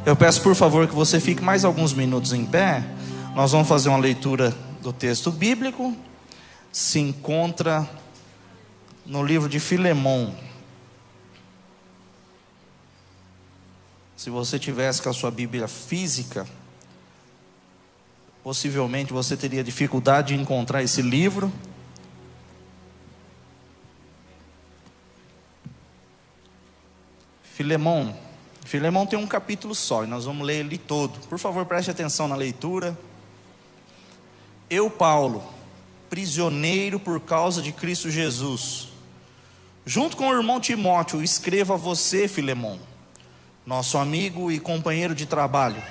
Eu peço por favor que você fique mais alguns minutos em pé. Nós vamos fazer uma leitura do texto bíblico. Se encontra no livro de Filemão. Se você tivesse com a sua Bíblia física, possivelmente você teria dificuldade de encontrar esse livro. Filemão tem um capítulo só e nós vamos ler ele todo. Por favor, preste atenção na leitura. Eu, Paulo, prisioneiro por causa de Cristo Jesus, junto com o irmão Timóteo, escrevo a você, Filemão, nosso amigo e companheiro de trabalho,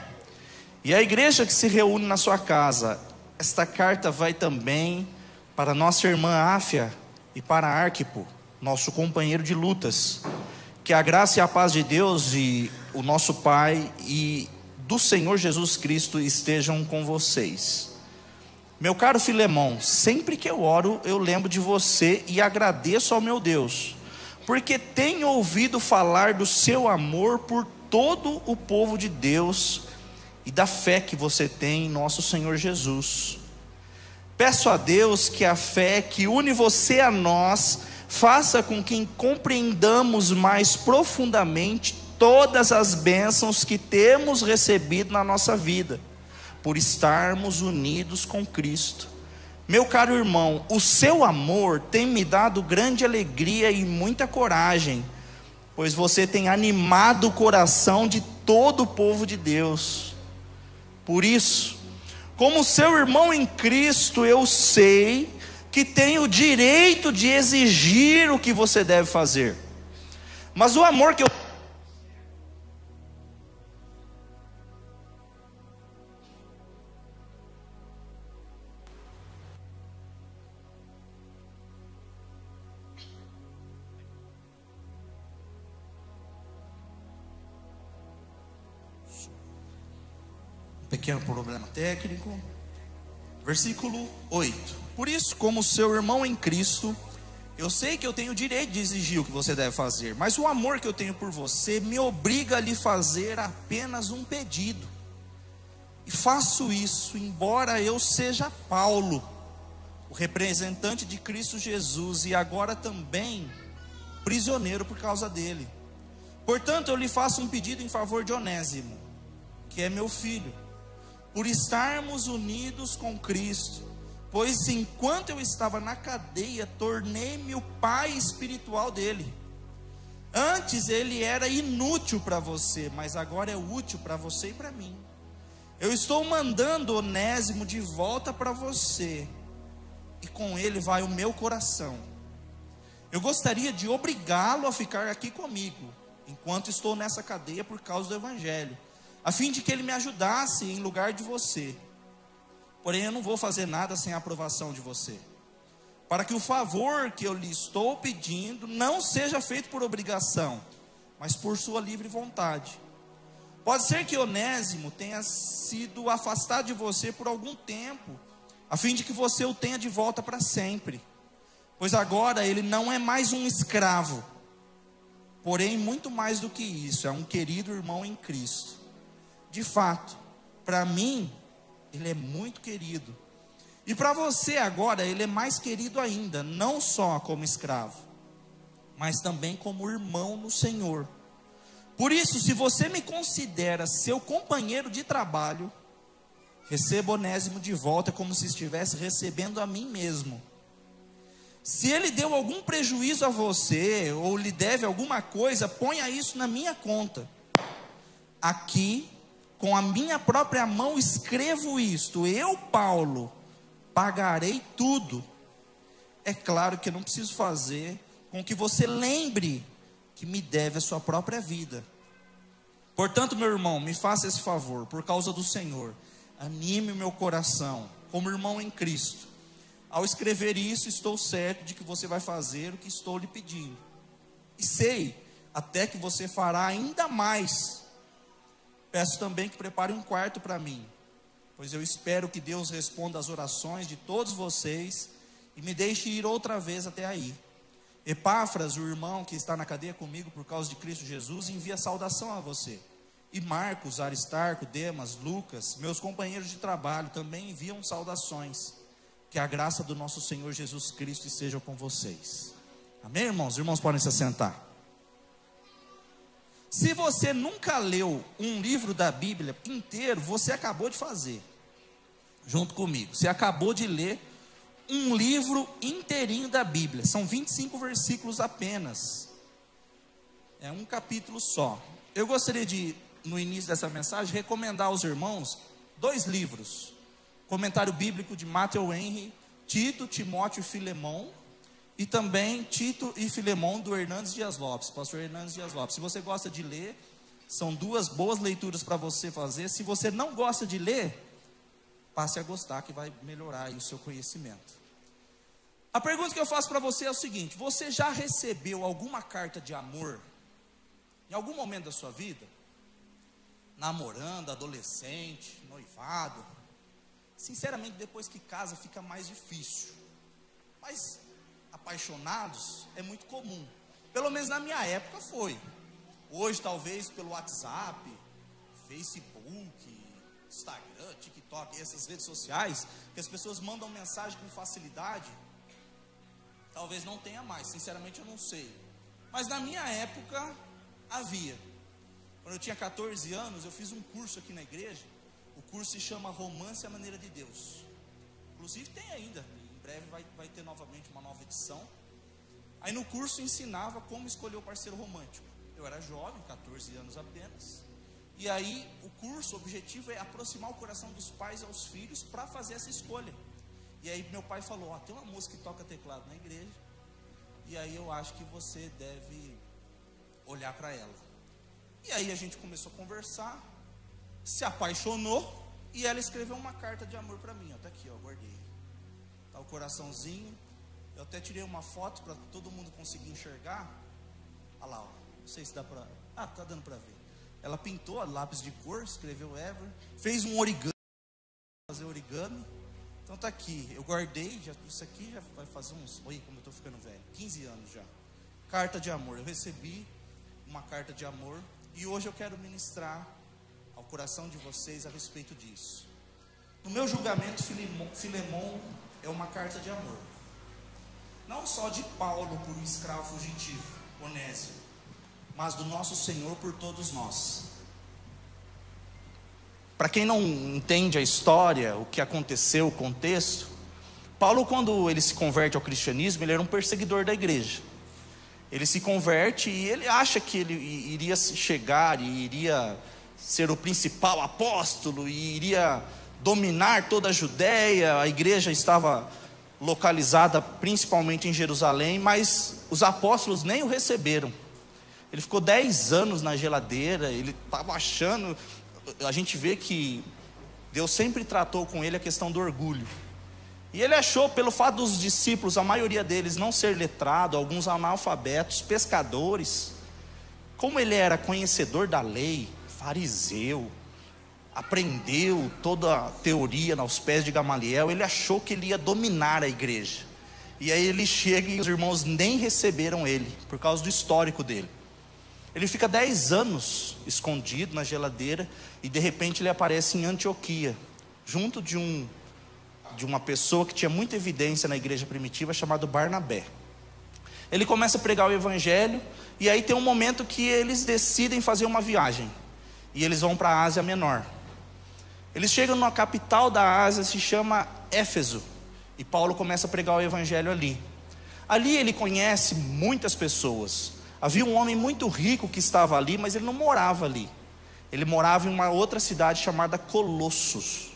e a igreja que se reúne na sua casa. Esta carta vai também para nossa irmã Áfia e para Arquipo, nosso companheiro de lutas. Que a graça e a paz de Deus e o nosso Pai e do Senhor Jesus Cristo estejam com vocês. Meu caro Filemão, sempre que eu oro, eu lembro de você e agradeço ao meu Deus, porque tenho ouvido falar do seu amor por todo o povo de Deus e da fé que você tem em nosso Senhor Jesus. Peço a Deus que a fé que une você a nós faça com que compreendamos mais profundamente todas as bênçãos que temos recebido na nossa vida, por estarmos unidos com Cristo. Meu caro irmão, o seu amor tem me dado grande alegria e muita coragem, pois você tem animado o coração de todo o povo de Deus. Por isso, como seu irmão em Cristo, eu sei que tem o direito de exigir o que você deve fazer, mas o amor que eu... Pequeno problema técnico. Versículo 8. Por isso, como seu irmão em Cristo, eu sei que eu tenho o direito de exigir o que você deve fazer, mas o amor que eu tenho por você me obriga a lhe fazer apenas um pedido. E faço isso, embora eu seja Paulo, o representante de Cristo Jesus, e agora também prisioneiro por causa dele. Portanto, eu lhe faço um pedido em favor de Onésimo, que é meu filho, por estarmos unidos com Cristo. Pois enquanto eu estava na cadeia, tornei-me o pai espiritual dele. Antes ele era inútil para você, mas agora é útil para você e para mim. Eu estou mandando Onésimo de volta para você, e com ele vai o meu coração. Eu gostaria de obrigá-lo a ficar aqui comigo, enquanto estou nessa cadeia por causa do Evangelho, a fim de que ele me ajudasse em lugar de você. Porém, eu não vou fazer nada sem a aprovação de você, para que o favor que eu lhe estou pedindo não seja feito por obrigação, mas por sua livre vontade. Pode ser que Onésimo tenha sido afastado de você por algum tempo, a fim de que você o tenha de volta para sempre, pois agora ele não é mais um escravo, porém muito mais do que isso, é um querido irmão em Cristo. De fato, para mim ele é muito querido, e para você agora ele é mais querido ainda, não só como escravo, mas também como irmão no Senhor. Por isso, se você me considera seu companheiro de trabalho, receba Onésimo de volta como se estivesse recebendo a mim mesmo. Se ele deu algum prejuízo a você, ou lhe deve alguma coisa, ponha isso na minha conta. Aqui, com a minha própria mão escrevo isto: eu, Paulo, pagarei tudo. É claro que eu não preciso fazer com que você lembre que me deve a sua própria vida. Portanto, meu irmão, me faça esse favor, por causa do Senhor, anime o meu coração, como irmão em Cristo. Ao escrever isso, estou certo de que você vai fazer o que estou lhe pedindo, e sei até que você fará ainda mais. Peço também que prepare um quarto para mim, pois eu espero que Deus responda às orações de todos vocês e me deixe ir outra vez até aí. Epáfras, o irmão que está na cadeia comigo por causa de Cristo Jesus, envia saudação a você. E Marcos, Aristarco, Demas, Lucas, meus companheiros de trabalho, também enviam saudações. Que a graça do nosso Senhor Jesus Cristo esteja com vocês. Amém, irmãos? Os irmãos podem se assentar. Se você nunca leu um livro da Bíblia inteiro, você acabou de fazer, junto comigo. Você acabou de ler um livro inteirinho da Bíblia. São 25 versículos apenas. É um capítulo só. Eu gostaria de, no início dessa mensagem, recomendar aos irmãos 2 livros. Comentário bíblico de Matthew Henry, Tito, Timóteo e Filemão. E também Tito e Filemão, do Hernandes Dias Lopes, pastor Hernandes Dias Lopes. Se você gosta de ler, são 2 boas leituras para você fazer. Se você não gosta de ler, passe a gostar, que vai melhorar aí o seu conhecimento. A pergunta que eu faço para você é o seguinte: você já recebeu alguma carta de amor em algum momento da sua vida? Namorando, adolescente, noivado. Sinceramente, depois que casa fica mais difícil. Mas apaixonados é muito comum. Pelo menos na minha época foi. Hoje talvez pelo WhatsApp, Facebook, Instagram, TikTok, essas redes sociais, que as pessoas mandam mensagem com facilidade, talvez não tenha mais. Sinceramente eu não sei. Mas na minha época havia. Quando eu tinha 14 anos, eu fiz um curso aqui na igreja. O curso se chama Romance à Maneira de Deus. Inclusive tem ainda, em breve vai ter novamente uma nova edição. Aí no curso ensinava como escolher o parceiro romântico. Eu era jovem, 14 anos apenas. E aí o curso, o objetivo é aproximar o coração dos pais aos filhos para fazer essa escolha. E aí meu pai falou: tem uma moça que toca teclado na igreja, e aí eu acho que você deve olhar para ela. E aí a gente começou a conversar, se apaixonou, e ela escreveu uma carta de amor para mim. Tá aqui, ó, guardei. Tá o coraçãozinho. Eu até tirei uma foto para todo mundo conseguir enxergar. Olha lá, ó. Não sei se dá para... tá dando para ver. Ela pintou a lápis de cor, escreveu Ever, fez um origami, fazer origami. Então tá aqui, eu guardei, isso aqui já vai fazer uns... Olha como eu tô ficando velho, 15 anos já. Carta de amor, eu recebi uma carta de amor, e hoje eu quero ministrar ao coração de vocês a respeito disso. No meu julgamento, Filemão é uma carta de amor, não só de Paulo por um escravo fugitivo, Onésimo, mas do nosso Senhor por todos nós. Para quem não entende a história, o que aconteceu, o contexto, Paulo, quando ele se converte ao cristianismo, ele era um perseguidor da igreja. Ele se converte e ele acha que ele iria chegar e iria ser o principal apóstolo e iria dominar toda a Judéia. A igreja estava localizada principalmente em Jerusalém, mas os apóstolos nem o receberam. Ele ficou 10 anos na geladeira. Ele estava achando... A gente vê que Deus sempre tratou com ele a questão do orgulho. E ele achou, pelo fato dos discípulos, a maioria deles não ser letrado, alguns analfabetos, pescadores, como ele era conhecedor da lei, fariseu, aprendeu toda a teoria aos pés de Gamaliel, ele achou que ele ia dominar a igreja. E aí ele chega e os irmãos nem receberam ele, por causa do histórico dele. Ele fica 10 anos escondido na geladeira, e de repente ele aparece em Antioquia, junto de uma pessoa que tinha muita evidência na igreja primitiva, chamado Barnabé. Ele começa a pregar o evangelho, e aí tem um momento que eles decidem fazer uma viagem, e eles vão para a Ásia Menor. Eles chegam na capital da Ásia, se chama Éfeso, e Paulo começa a pregar o evangelho ali. Ali ele conhece muitas pessoas. Havia um homem muito rico que estava ali, mas ele não morava ali. Ele morava em uma outra cidade chamada Colossos.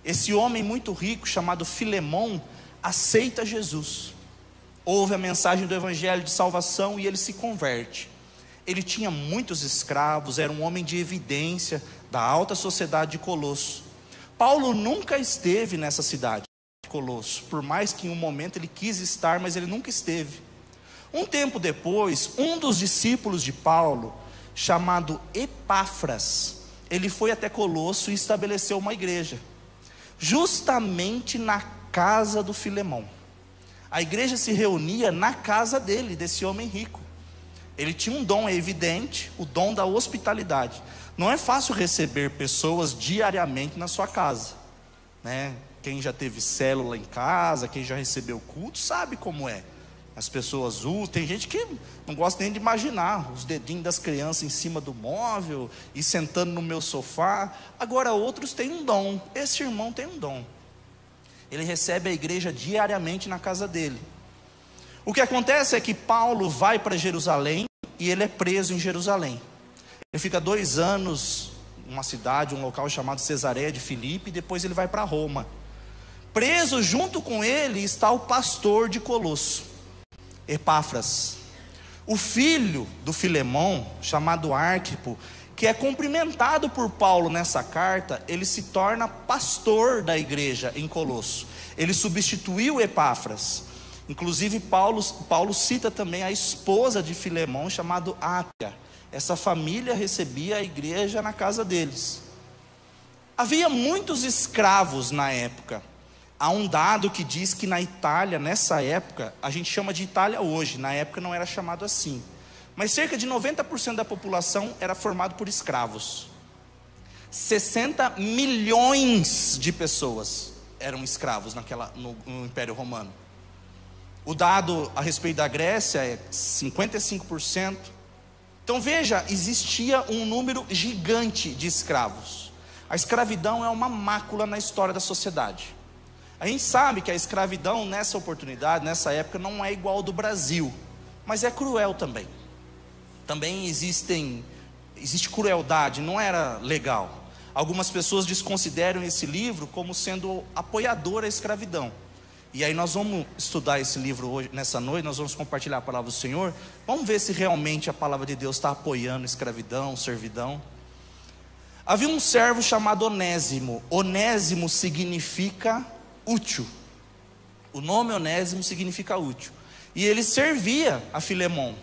Esse homem muito rico, chamado Filemão, aceita Jesus. Ouve a mensagem do evangelho de salvação e ele se converte. Ele tinha muitos escravos, era um homem de evidência da alta sociedade de Colosso. Paulo nunca esteve nessa cidade de Colosso, por mais que em um momento ele quis estar, mas ele nunca esteve. Um tempo depois, um dos discípulos de Paulo, chamado Epáfras, ele foi até Colosso e estabeleceu uma igreja, justamente na casa do Filemão. A igreja se reunia na casa dele, desse homem rico. Ele tinha um dom evidente, o dom da hospitalidade. Não é fácil receber pessoas diariamente na sua casa, né? Quem já teve célula em casa, quem já recebeu culto, sabe como é. As pessoas tem gente que não gosta nem de imaginar os dedinhos das crianças em cima do móvel e sentando no meu sofá. Agora outros têm um dom. Esse irmão tem um dom. Ele recebe a igreja diariamente na casa dele. O que acontece é que Paulo vai para Jerusalém e ele é preso em Jerusalém. Ele fica 2 anos numa cidade, um local chamado Cesareia de Filipe, e depois ele vai para Roma. Preso junto com ele está o pastor de Colosso, Epáfras, o filho do Filemão, chamado Arquipo, que é cumprimentado por Paulo nessa carta. Ele se torna pastor da igreja em Colosso. Ele substituiu Epáfras. Inclusive Paulo cita também a esposa de Filemão, chamada Ápia. Essa família recebia a igreja na casa deles. Havia muitos escravos na época. Há um dado que diz que na Itália, nessa época, a gente chama de Itália hoje, na época não era chamado assim, mas cerca de 90% da população era formado por escravos. 60 milhões de pessoas eram escravos no Império Romano. O dado a respeito da Grécia é 55%. Então veja, existia um número gigante de escravos. A escravidão é uma mácula na história da sociedade. A gente sabe que a escravidão nessa oportunidade, nessa época, não é igual ao do Brasil, mas é cruel também. Também existe crueldade, não era legal. Algumas pessoas desconsideram esse livro como sendo apoiador à escravidão. E aí nós vamos estudar esse livro hoje, nessa noite, nós vamos compartilhar a palavra do Senhor. Vamos ver se realmente a palavra de Deus está apoiando escravidão, servidão. Havia um servo chamado Onésimo. Onésimo significa útil. O nome Onésimo significa útil. E ele servia a Filemão.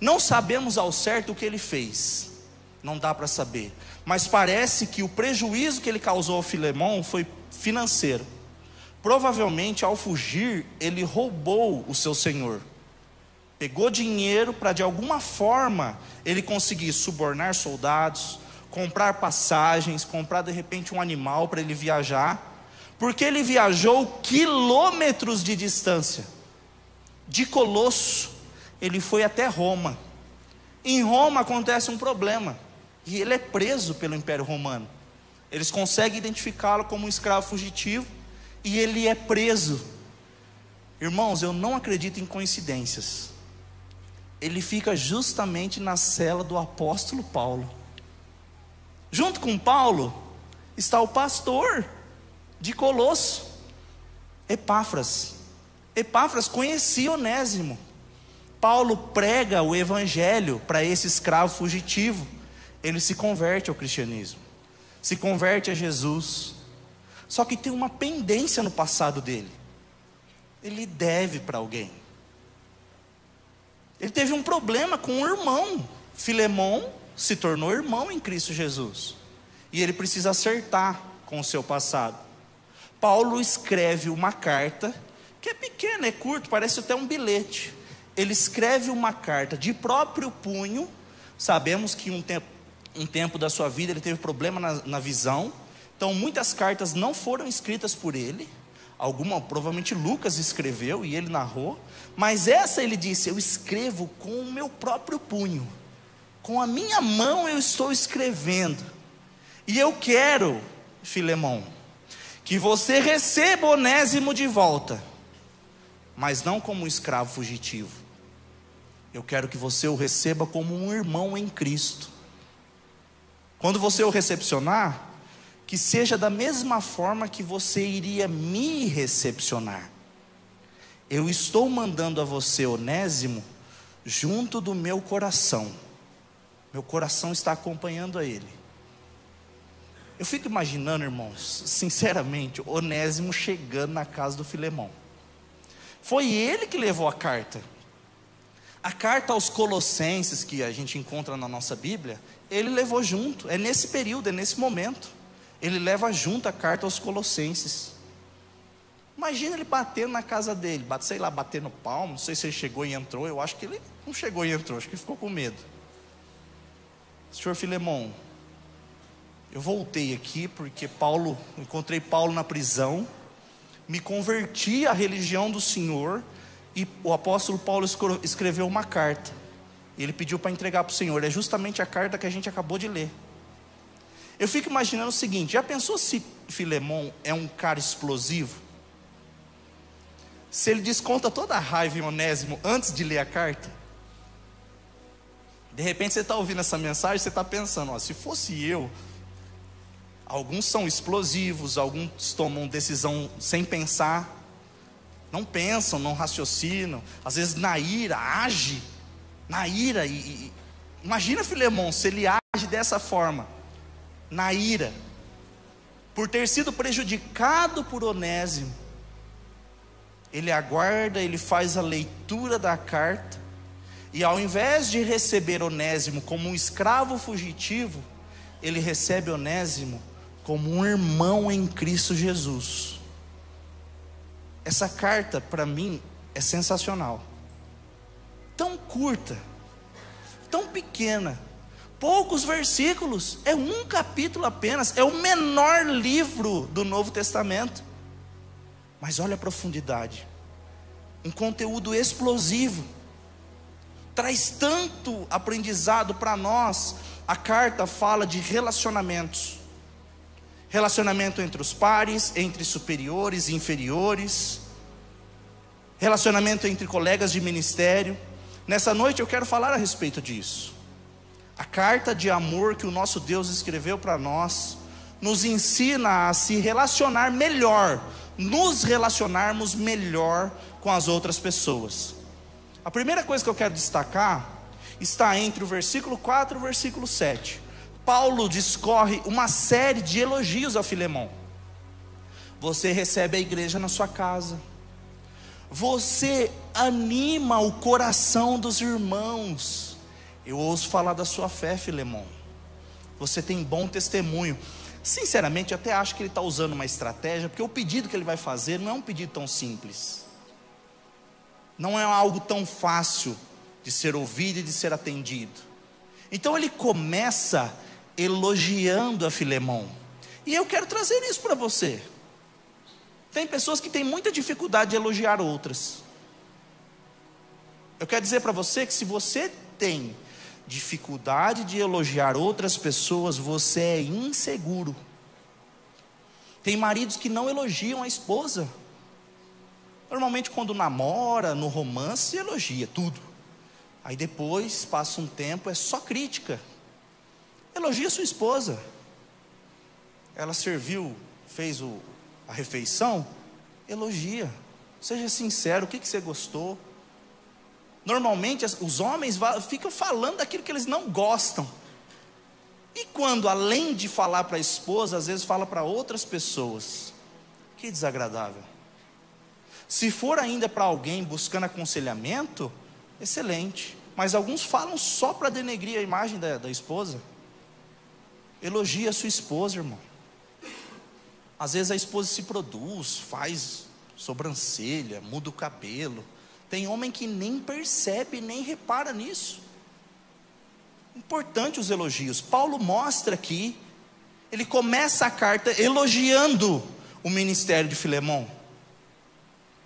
Não sabemos ao certo o que ele fez, não dá para saber, mas parece que o prejuízo que ele causou ao Filemão foi financeiro. Provavelmente ao fugir ele roubou o seu senhor, pegou dinheiro para de alguma forma ele conseguir subornar soldados, comprar passagens, comprar de repente um animal para ele viajar, porque ele viajou quilômetros de distância. De Colosso ele foi até Roma. Em Roma acontece um problema, e ele é preso pelo Império Romano. Eles conseguem identificá-lo como um escravo fugitivo, e ele é preso. Irmãos, eu não acredito em coincidências. Ele fica justamente na cela do apóstolo Paulo. Junto com Paulo está o pastor de Colosso, Epáfras. Epáfras conhecia Onésimo. Paulo prega o evangelho para esse escravo fugitivo. Ele se converte ao cristianismo, se converte a Jesus. Só que tem uma pendência no passado dele. Ele deve para alguém. Ele teve um problema com um irmão. Filemão se tornou irmão em Cristo Jesus, e ele precisa acertar com o seu passado. Paulo escreve uma carta, que é pequena, é curto, parece até um bilhete. Ele escreve uma carta de próprio punho. Sabemos que um tempo da sua vida ele teve problema na visão. Então muitas cartas não foram escritas por ele. Alguma provavelmente Lucas escreveu e ele narrou. Mas essa ele disse: eu escrevo com o meu próprio punho, com a minha mão eu estou escrevendo. E eu quero, Filemão, que você receba Onésimo de volta, mas não como um escravo fugitivo. Eu quero que você o receba como um irmão em Cristo. Quando você o recepcionar, que seja da mesma forma que você iria me recepcionar. Eu estou mandando a você Onésimo junto do meu coração. Meu coração está acompanhando a ele. Eu fico imaginando, irmãos, sinceramente, Onésimo chegando na casa do Filemão. Foi ele que levou a carta. A carta aos Colossenses, que a gente encontra na nossa Bíblia, ele levou junto. É nesse período, é nesse momento. Ele leva junto a carta aos Colossenses. Imagina ele batendo na casa dele, sei lá, batendo palmo, não sei se ele chegou e entrou, eu acho que ele não chegou e entrou, acho que ele ficou com medo. Senhor Filemon, eu voltei aqui porque encontrei Paulo na prisão, me converti à religião do Senhor, e o apóstolo Paulo escreveu uma carta, ele pediu para entregar para o Senhor, é justamente a carta que a gente acabou de ler. Eu fico imaginando o seguinte, já pensou se Filemon é um cara explosivo? Se ele desconta toda a raiva em Onésimo antes de ler a carta? De repente você está ouvindo essa mensagem, você está pensando, se fosse eu, alguns são explosivos, alguns tomam decisão sem pensar, não pensam, não raciocinam, às vezes na ira, age, na ira, imagina Filemon, se ele age dessa forma, na ira, por ter sido prejudicado por Onésimo, ele aguarda, ele faz a leitura da carta, e ao invés de receber Onésimo como um escravo fugitivo, ele recebe Onésimo como um irmão em Cristo Jesus. Essa carta para mim é sensacional, tão curta, tão pequena, poucos versículos, é um capítulo apenas, é o menor livro do Novo Testamento, mas olha a profundidade, um conteúdo explosivo, traz tanto aprendizado para nós. A carta fala de relacionamentos, relacionamento entre os pares, entre superiores e inferiores, relacionamento entre colegas de ministério. Nessa noite eu quero falar a respeito disso. A carta de amor que o nosso Deus escreveu para nós, nos ensina a se relacionar melhor, nos relacionarmos melhor com as outras pessoas. A primeira coisa que eu quero destacar está entre o versículo 4 e o versículo 7. Paulo discorre uma série de elogios a Filemon. Você recebe a igreja na sua casa, você anima o coração dos irmãos. Eu ouço falar da sua fé, Filemon, você tem bom testemunho. Sinceramente, eu até acho que ele está usando uma estratégia, porque o pedido que ele vai fazer não é um pedido tão simples, não é algo tão fácil de ser ouvido e de ser atendido. Então ele começa elogiando a Filemon, e eu quero trazer isso para você. Tem pessoas que têm muita dificuldade de elogiar outras. Eu quero dizer para você que se você tem dificuldade de elogiar outras pessoas, você é inseguro. Tem maridos que não elogiam a esposa. Normalmente quando namora, no romance, elogia tudo. Aí depois, passa um tempo, é só crítica. Elogia sua esposa. Ela serviu, fez a refeição, elogia. Seja sincero, o que você gostou? Normalmente os homens ficam falando daquilo que eles não gostam. E quando, além de falar para a esposa, às vezes fala para outras pessoas. Que desagradável. Se for ainda para alguém buscando aconselhamento, excelente. Mas alguns falam só para denegrir a imagem da esposa. Elogia a sua esposa, irmão. Às vezes a esposa se produz, faz sobrancelha, muda o cabelo. Tem homem que nem percebe, nem repara nisso. Importante os elogios. Paulo mostra aqui, ele começa a carta elogiando o ministério de Filemon.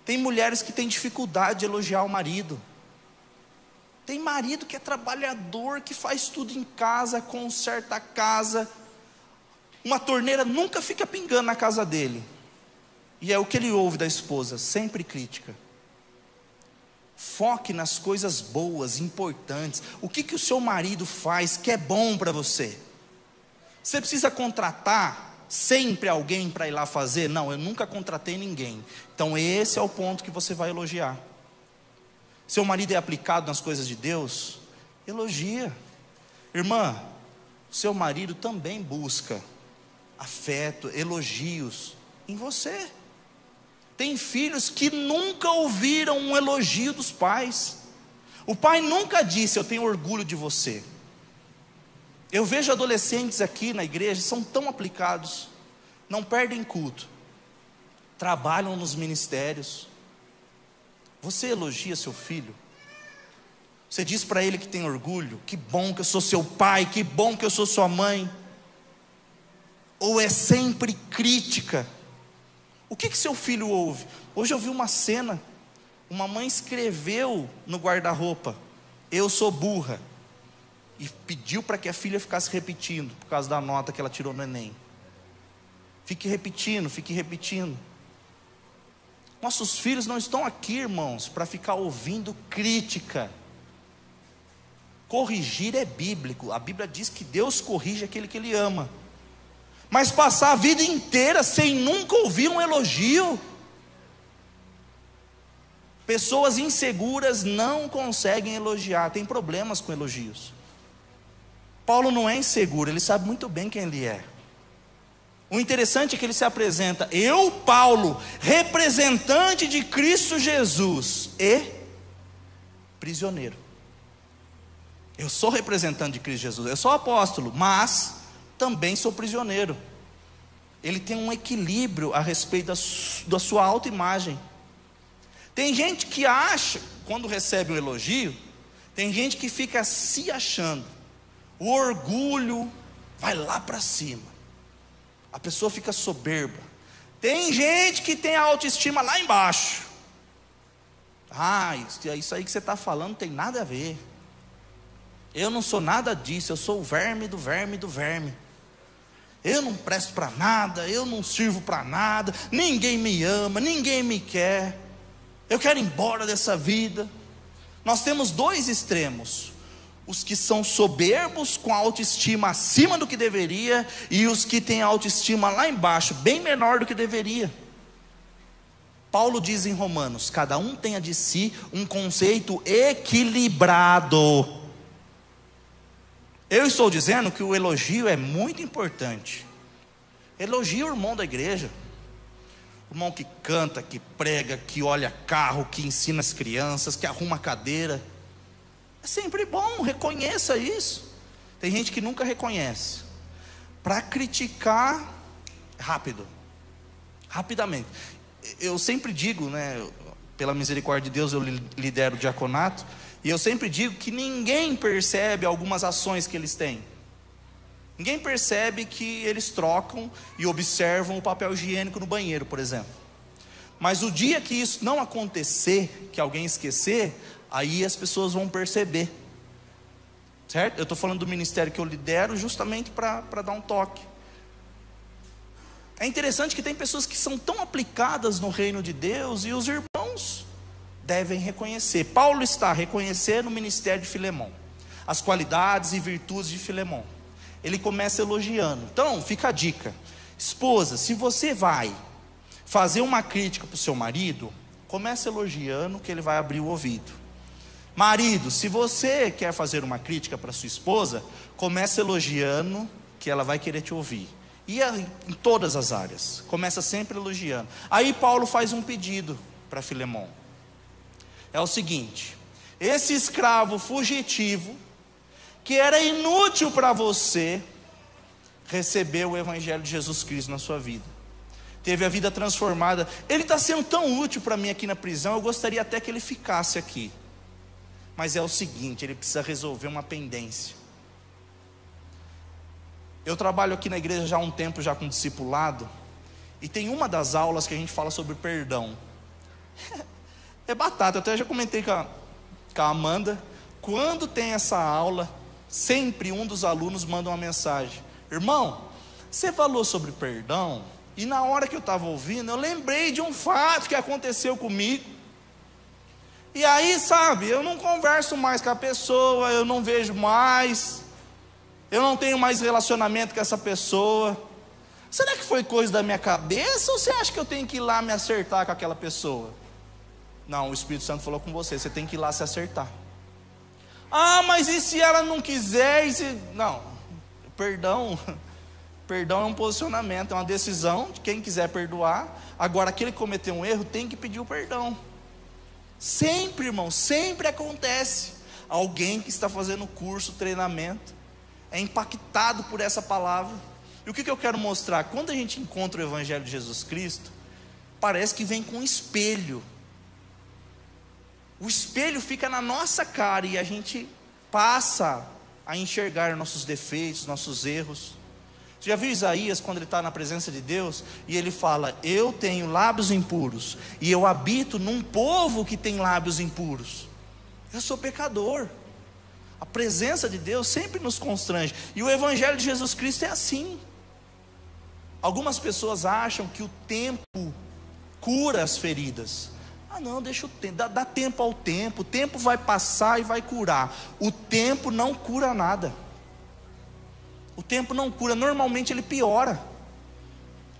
Tem mulheres que têm dificuldade de elogiar o marido. Tem marido que é trabalhador, que faz tudo em casa, conserta a casa. Uma torneira nunca fica pingando na casa dele. E é o que ele ouve da esposa, sempre crítica. Foque nas coisas boas, importantes. O que o seu marido faz que é bom para você? Você precisa contratar sempre alguém para ir lá fazer? Não, eu nunca contratei ninguém. Então esse é o ponto que você vai elogiar. Seu marido é aplicado nas coisas de Deus? Elogia. Irmã, seu marido também busca afeto, elogios em você. Tem filhos que nunca ouviram um elogio dos pais. O pai nunca disse: eu tenho orgulho de você. Eu vejo adolescentes aqui na igreja, são tão aplicados, não perdem culto, trabalham nos ministérios. Você elogia seu filho? Você diz para ele que tem orgulho? Que bom que eu sou seu pai, que bom que eu sou sua mãe? Ou é sempre crítica? O que seu filho ouve? Hoje eu vi uma cena, uma mãe escreveu no guarda-roupa: eu sou burra, e pediu para que a filha ficasse repetindo, por causa da nota que ela tirou no Enem. Fique repetindo, fique repetindo. Nossos filhos não estão aqui, irmãos, para ficar ouvindo crítica. Corrigir é bíblico, a Bíblia diz que Deus corrige aquele que Ele ama. Mas passar a vida inteira sem nunca ouvir um elogio. Pessoas inseguras não conseguem elogiar, tem problemas com elogios. Paulo não é inseguro, ele sabe muito bem quem ele é. O interessante é que ele se apresenta: eu, Paulo, representante de Cristo Jesus e prisioneiro. Eu sou representante de Cristo Jesus, eu sou apóstolo, mas também sou prisioneiro. Ele tem um equilíbrio a respeito da sua autoimagem. Tem gente que acha, quando recebe um elogio, tem gente que fica se achando. O orgulho vai lá para cima. A pessoa fica soberba. Tem gente que tem a autoestima lá embaixo. Isso aí que você está falando não tem nada a ver. Eu não sou nada disso, eu sou o verme do verme do verme. Eu não presto para nada, eu não sirvo para nada, ninguém me ama, ninguém me quer. Eu quero ir embora dessa vida. Nós temos dois extremos: os que são soberbos, com a autoestima acima do que deveria, e os que têm a autoestima lá embaixo, bem menor do que deveria. Paulo diz em Romanos: cada um tenha de si um conceito equilibrado. Eu estou dizendo que o elogio é muito importante. Elogie o irmão da igreja, o irmão que canta, que prega, que olha carro, que ensina as crianças, que arruma a cadeira. É sempre bom, reconheça isso. Tem gente que nunca reconhece. Para criticar, rapidamente. Eu sempre digo, pela misericórdia de Deus eu lidero o diaconato, e eu sempre digo que ninguém percebe algumas ações que eles têm. Ninguém percebe que eles trocam e observam o papel higiênico no banheiro, por exemplo. Mas o dia que isso não acontecer, que alguém esquecer, aí as pessoas vão perceber. Certo? Eu estou falando do ministério que eu lidero justamente para dar um toque. É interessante que tem pessoas que são tão aplicadas no reino de Deus, e os irmãos devem reconhecer. Paulo está reconhecendo o ministério de Filemão, as qualidades e virtudes de Filemão. Ele começa elogiando. Então fica a dica: esposa, se você vai fazer uma crítica para o seu marido, comece elogiando, que ele vai abrir o ouvido. Marido, se você quer fazer uma crítica para sua esposa, comece elogiando, que ela vai querer te ouvir. E em todas as áreas, começa sempre elogiando. Aí Paulo faz um pedido para Filemão. É o seguinte: esse escravo fugitivo, que era inútil para você, recebeu o evangelho de Jesus Cristo na sua vida, teve a vida transformada. Ele está sendo tão útil para mim aqui na prisão, eu gostaria até que ele ficasse aqui. Mas é o seguinte, ele precisa resolver uma pendência. Eu trabalho aqui na igreja já há um tempo, já com discipulado, e tem uma das aulas que a gente fala sobre perdão. É batata, eu até já comentei com a Amanda. Quando tem essa aula, sempre um dos alunos manda uma mensagem: irmão, você falou sobre perdão, e na hora que eu estava ouvindo, eu lembrei de um fato que aconteceu comigo. E aí, sabe, eu não converso mais com a pessoa, eu não vejo mais, eu não tenho mais relacionamento com essa pessoa. Será que foi coisa da minha cabeça, ou você acha que eu tenho que ir lá me acertar com aquela pessoa? Não, o Espírito Santo falou com você, você tem que ir lá se acertar. Mas e se ela não quiser? Não, perdão é um posicionamento, é uma decisão de quem quiser perdoar. Agora, aquele que cometeu um erro tem que pedir o perdão. Sempre, irmão, sempre acontece. Alguém que está fazendo curso, treinamento, é impactado por essa palavra. E o que eu quero mostrar? Quando a gente encontra o evangelho de Jesus Cristo, parece que vem com um espelho. O espelho fica na nossa cara e a gente passa a enxergar nossos defeitos, nossos erros. Você já viu Isaías quando ele está na presença de Deus e ele fala: eu tenho lábios impuros e eu habito num povo que tem lábios impuros. Eu sou pecador. A presença de Deus sempre nos constrange. E o Evangelho de Jesus Cristo é assim. Algumas pessoas acham que o tempo cura as feridas. Ah não, deixa o tempo, dá tempo ao tempo. O tempo vai passar e vai curar. O tempo não cura nada. O tempo não cura, normalmente ele piora.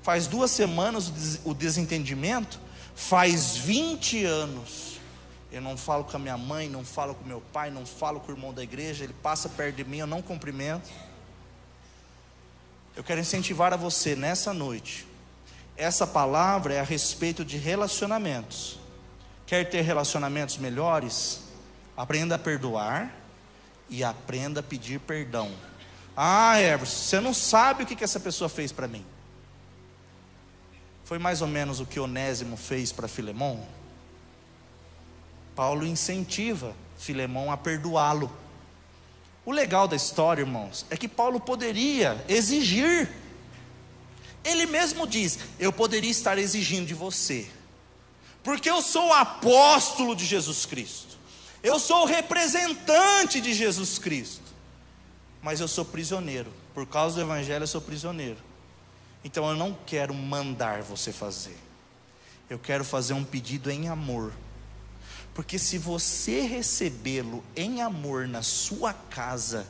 Faz 2 semanas o desentendimento, faz 20 anos. Eu não falo com a minha mãe, não falo com meu pai, não falo com o irmão da igreja, ele passa perto de mim, eu não cumprimento. Eu quero incentivar a você nessa noite. Essa palavra é a respeito de relacionamentos. Quer ter relacionamentos melhores? Aprenda a perdoar e aprenda a pedir perdão. Ah, Everson, você não sabe o que essa pessoa fez para mim. Foi mais ou menos o que Onésimo fez para Filemão. Paulo incentiva Filemão a perdoá-lo. O legal da história, irmãos, é que Paulo poderia exigir. Ele mesmo diz: eu poderia estar exigindo de você, porque eu sou o apóstolo de Jesus Cristo, eu sou o representante de Jesus Cristo, mas eu sou prisioneiro, por causa do Evangelho eu sou prisioneiro. Então eu não quero mandar você fazer, eu quero fazer um pedido em amor. Porque se você recebê-lo em amor na sua casa,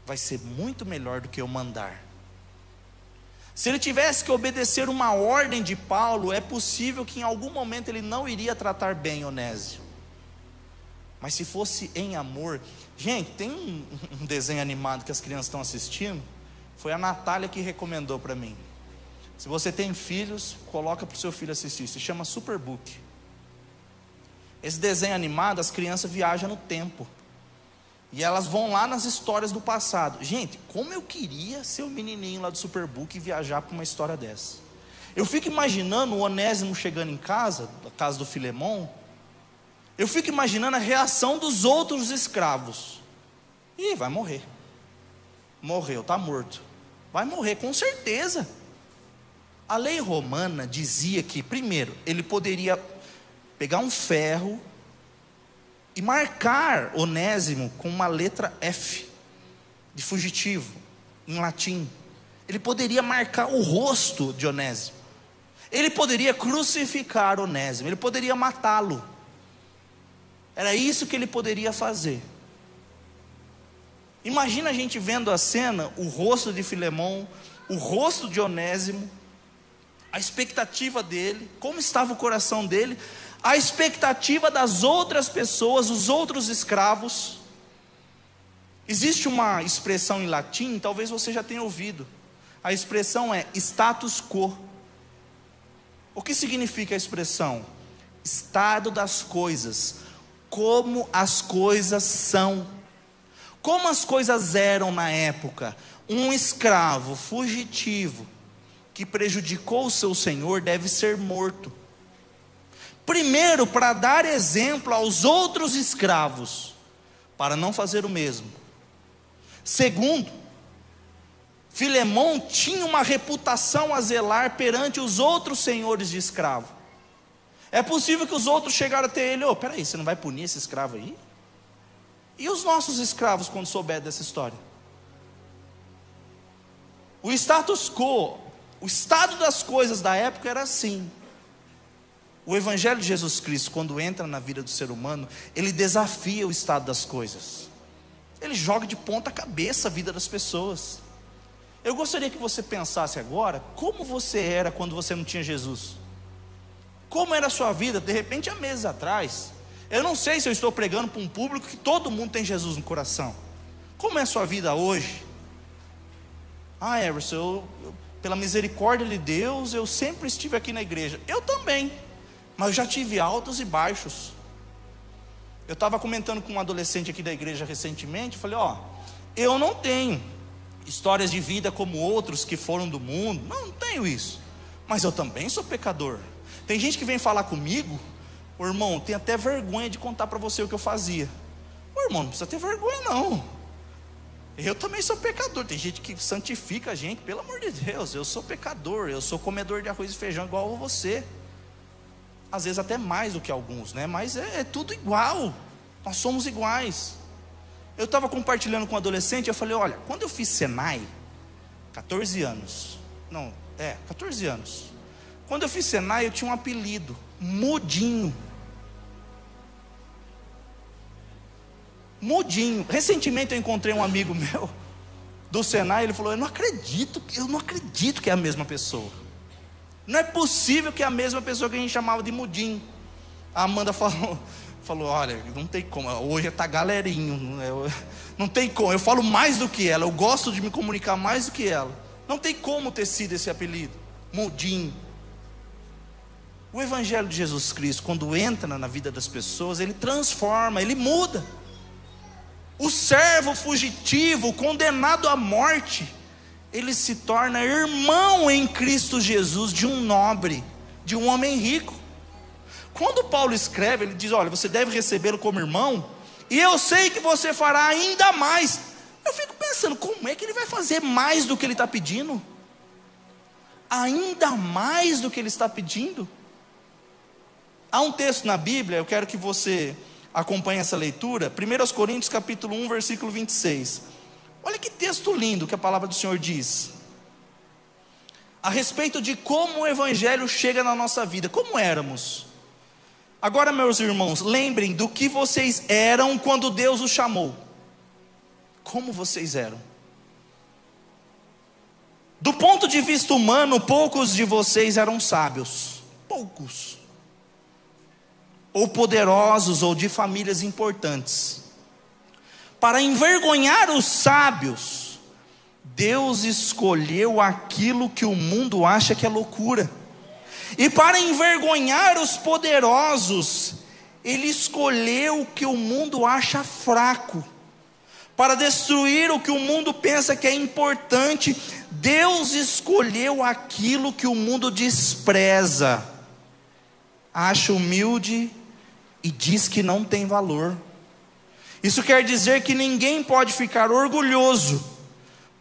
vai ser muito melhor do que eu mandar. Se ele tivesse que obedecer uma ordem de Paulo, é possível que em algum momento ele não iria tratar bem Onésimo. Mas se fosse em amor... Gente, tem um desenho animado que as crianças estão assistindo. Foi a Natália que recomendou para mim. Se você tem filhos, coloca para o seu filho assistir. Se chama Superbook. Esse desenho animado, as crianças viajam no tempo. E elas vão lá nas histórias do passado. Gente, como eu queria ser o menininho lá do Superbook e viajar para uma história dessa. Eu fico imaginando o Onésimo chegando em casa, da casa do Filemão. Eu fico imaginando a reação dos outros escravos. Ih, vai morrer. Morreu, está morto. Vai morrer, com certeza. A lei romana dizia que, primeiro, ele poderia pegar um ferro e marcar Onésimo com uma letra F, de fugitivo, em latim. Ele poderia marcar o rosto de Onésimo. Ele poderia crucificar Onésimo. Ele poderia matá-lo. Era isso que ele poderia fazer. Imagina a gente vendo a cena, o rosto de Filemão, o rosto de Onésimo, a expectativa dele, como estava o coração dele, a expectativa das outras pessoas, os outros escravos. Existe uma expressão em latim, talvez você já tenha ouvido. A expressão é status quo. O que significa a expressão? Estado das coisas, como as coisas são, como as coisas eram na época. Um escravo fugitivo que prejudicou o seu senhor deve ser morto. Primeiro, para dar exemplo aos outros escravos, para não fazer o mesmo. Segundo, Filemão tinha uma reputação a zelar perante os outros senhores de escravo. É possível que os outros chegaram até ele: peraí, você não vai punir esse escravo aí? E os nossos escravos quando souber dessa história? O status quo, o estado das coisas da época era assim. O Evangelho de Jesus Cristo, quando entra na vida do ser humano, ele desafia o estado das coisas. Ele joga de ponta cabeça a vida das pessoas. Eu gostaria que você pensasse agora, como você era quando você não tinha Jesus? Como era a sua vida, de repente há meses atrás? Eu não sei se eu estou pregando para um público que todo mundo tem Jesus no coração. Como é a sua vida hoje? Ah, Everson, pela misericórdia de Deus, eu sempre estive aqui na igreja. Eu também. Mas eu já tive altos e baixos. Eu estava comentando com um adolescente aqui da igreja recentemente. Falei: eu não tenho histórias de vida como outros que foram do mundo. Não tenho isso. Mas eu também sou pecador. Tem gente que vem falar comigo, ô irmão, tem até vergonha de contar para você o que eu fazia. Ô irmão, não precisa ter vergonha não. Eu também sou pecador. Tem gente que santifica a gente, pelo amor de Deus. Eu sou pecador, eu sou comedor de arroz e feijão igual a você. Às vezes até mais do que alguns, né? Mas é tudo igual. Nós somos iguais. Eu estava compartilhando com um adolescente, eu falei, olha, quando eu fiz Senai, 14 anos. 14 anos. Quando eu fiz Senai, eu tinha um apelido, Mudinho. Mudinho. Recentemente eu encontrei um amigo meu do Senai, ele falou, eu não acredito que é a mesma pessoa. Não é possível que é a mesma pessoa que a gente chamava de Mudinho. A Amanda falou, olha, não tem como, hoje está galerinho, não tem como, eu falo mais do que ela, eu gosto de me comunicar mais do que ela. Não tem como ter sido esse apelido, Mudinho. O Evangelho de Jesus Cristo, quando entra na vida das pessoas, ele transforma, ele muda. O servo fugitivo, condenado à morte, ele se torna irmão em Cristo Jesus de um nobre, de um homem rico. Quando Paulo escreve, ele diz, olha, você deve recebê-lo como irmão, e eu sei que você fará ainda mais. Eu fico pensando, como é que ele vai fazer mais do que ele está pedindo? Ainda mais do que ele está pedindo? Há um texto na Bíblia, eu quero que você acompanhe essa leitura, 1 Coríntios capítulo 1, versículo 26. Olha que texto lindo que a palavra do Senhor diz, a respeito de como o Evangelho chega na nossa vida, como éramos. Agora, meus irmãos, lembrem do que vocês eram quando Deus os chamou. Como vocês eram? Do ponto de vista humano, poucos de vocês eram sábios. Poucos. Ou poderosos, ou de famílias importantes. Para envergonhar os sábios, Deus escolheu aquilo que o mundo acha que é loucura. E para envergonhar os poderosos, Ele escolheu o que o mundo acha fraco. Para destruir o que o mundo pensa que é importante, Deus escolheu aquilo que o mundo despreza, acha humilde e diz que não tem valor. Isso quer dizer que ninguém pode ficar orgulhoso,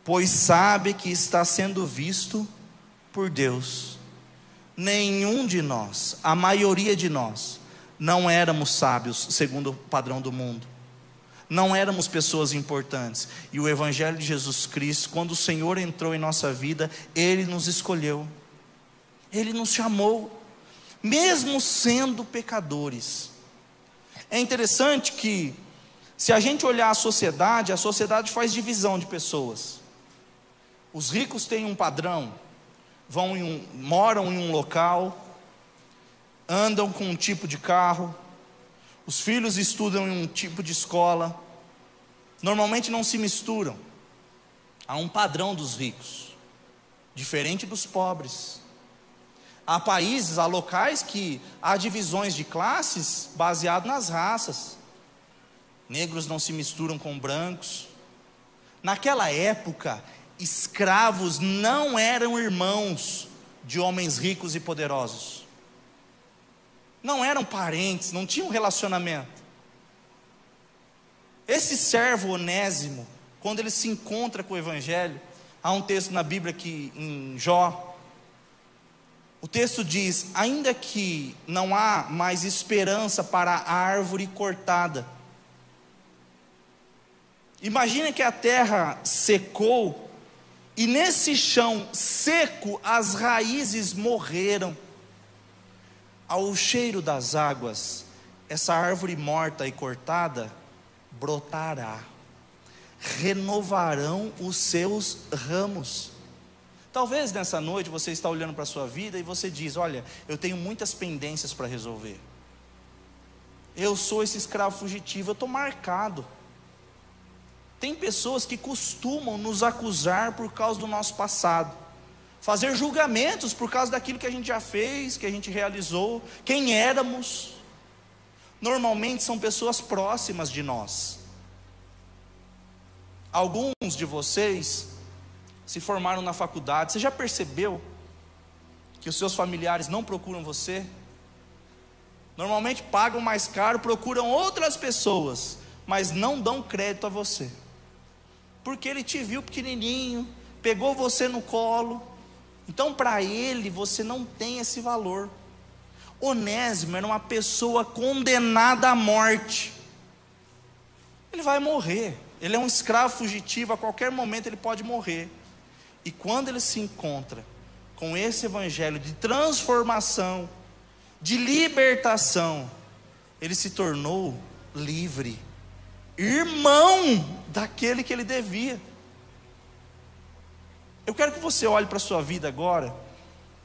pois sabe que está sendo visto por Deus. Nenhum de nós, a maioria de nós, não éramos sábios segundo o padrão do mundo. Não éramos pessoas importantes. E o Evangelho de Jesus Cristo, quando o Senhor entrou em nossa vida, Ele nos escolheu. Ele nos chamou, mesmo sendo pecadores. É interessante que, se a gente olhar a sociedade faz divisão de pessoas. Os ricos têm um padrão, moram em um local, andam com um tipo de carro, os filhos estudam em um tipo de escola, normalmente não se misturam. Há um padrão dos ricos, diferente dos pobres. Há países, há locais que há divisões de classes baseado nas raças. Negros não se misturam com brancos. Naquela época, escravos não eram irmãos de homens ricos e poderosos. Não eram parentes, não tinham relacionamento. Esse servo Onésimo, quando ele se encontra com o Evangelho, há um texto na Bíblia que em Jó, o texto diz, ainda que não há mais esperança para a árvore cortada. Imagina que a terra secou, e nesse chão seco as raízes morreram. Ao cheiro das águas, essa árvore morta e cortada brotará, renovarão os seus ramos. Talvez nessa noite você está olhando para a sua vida e você diz, olha, eu tenho muitas pendências para resolver. Eu sou esse escravo fugitivo, eu estou marcado. Tem pessoas que costumam nos acusar por causa do nosso passado, fazer julgamentos por causa daquilo que a gente já fez, que a gente realizou, quem éramos. Normalmente são pessoas próximas de nós. Alguns de vocês se formaram na faculdade. Você já percebeu que os seus familiares não procuram você? Normalmente pagam mais caro, procuram outras pessoas, mas não dão crédito a você, porque ele te viu pequenininho, pegou você no colo. Então para ele você não tem esse valor. Onésimo era uma pessoa condenada à morte. Ele vai morrer, ele é um escravo fugitivo, a qualquer momento ele pode morrer. E quando ele se encontra com esse evangelho de transformação, de libertação, ele se tornou livre, irmão daquele que ele devia. Eu quero que você olhe para a sua vida agora.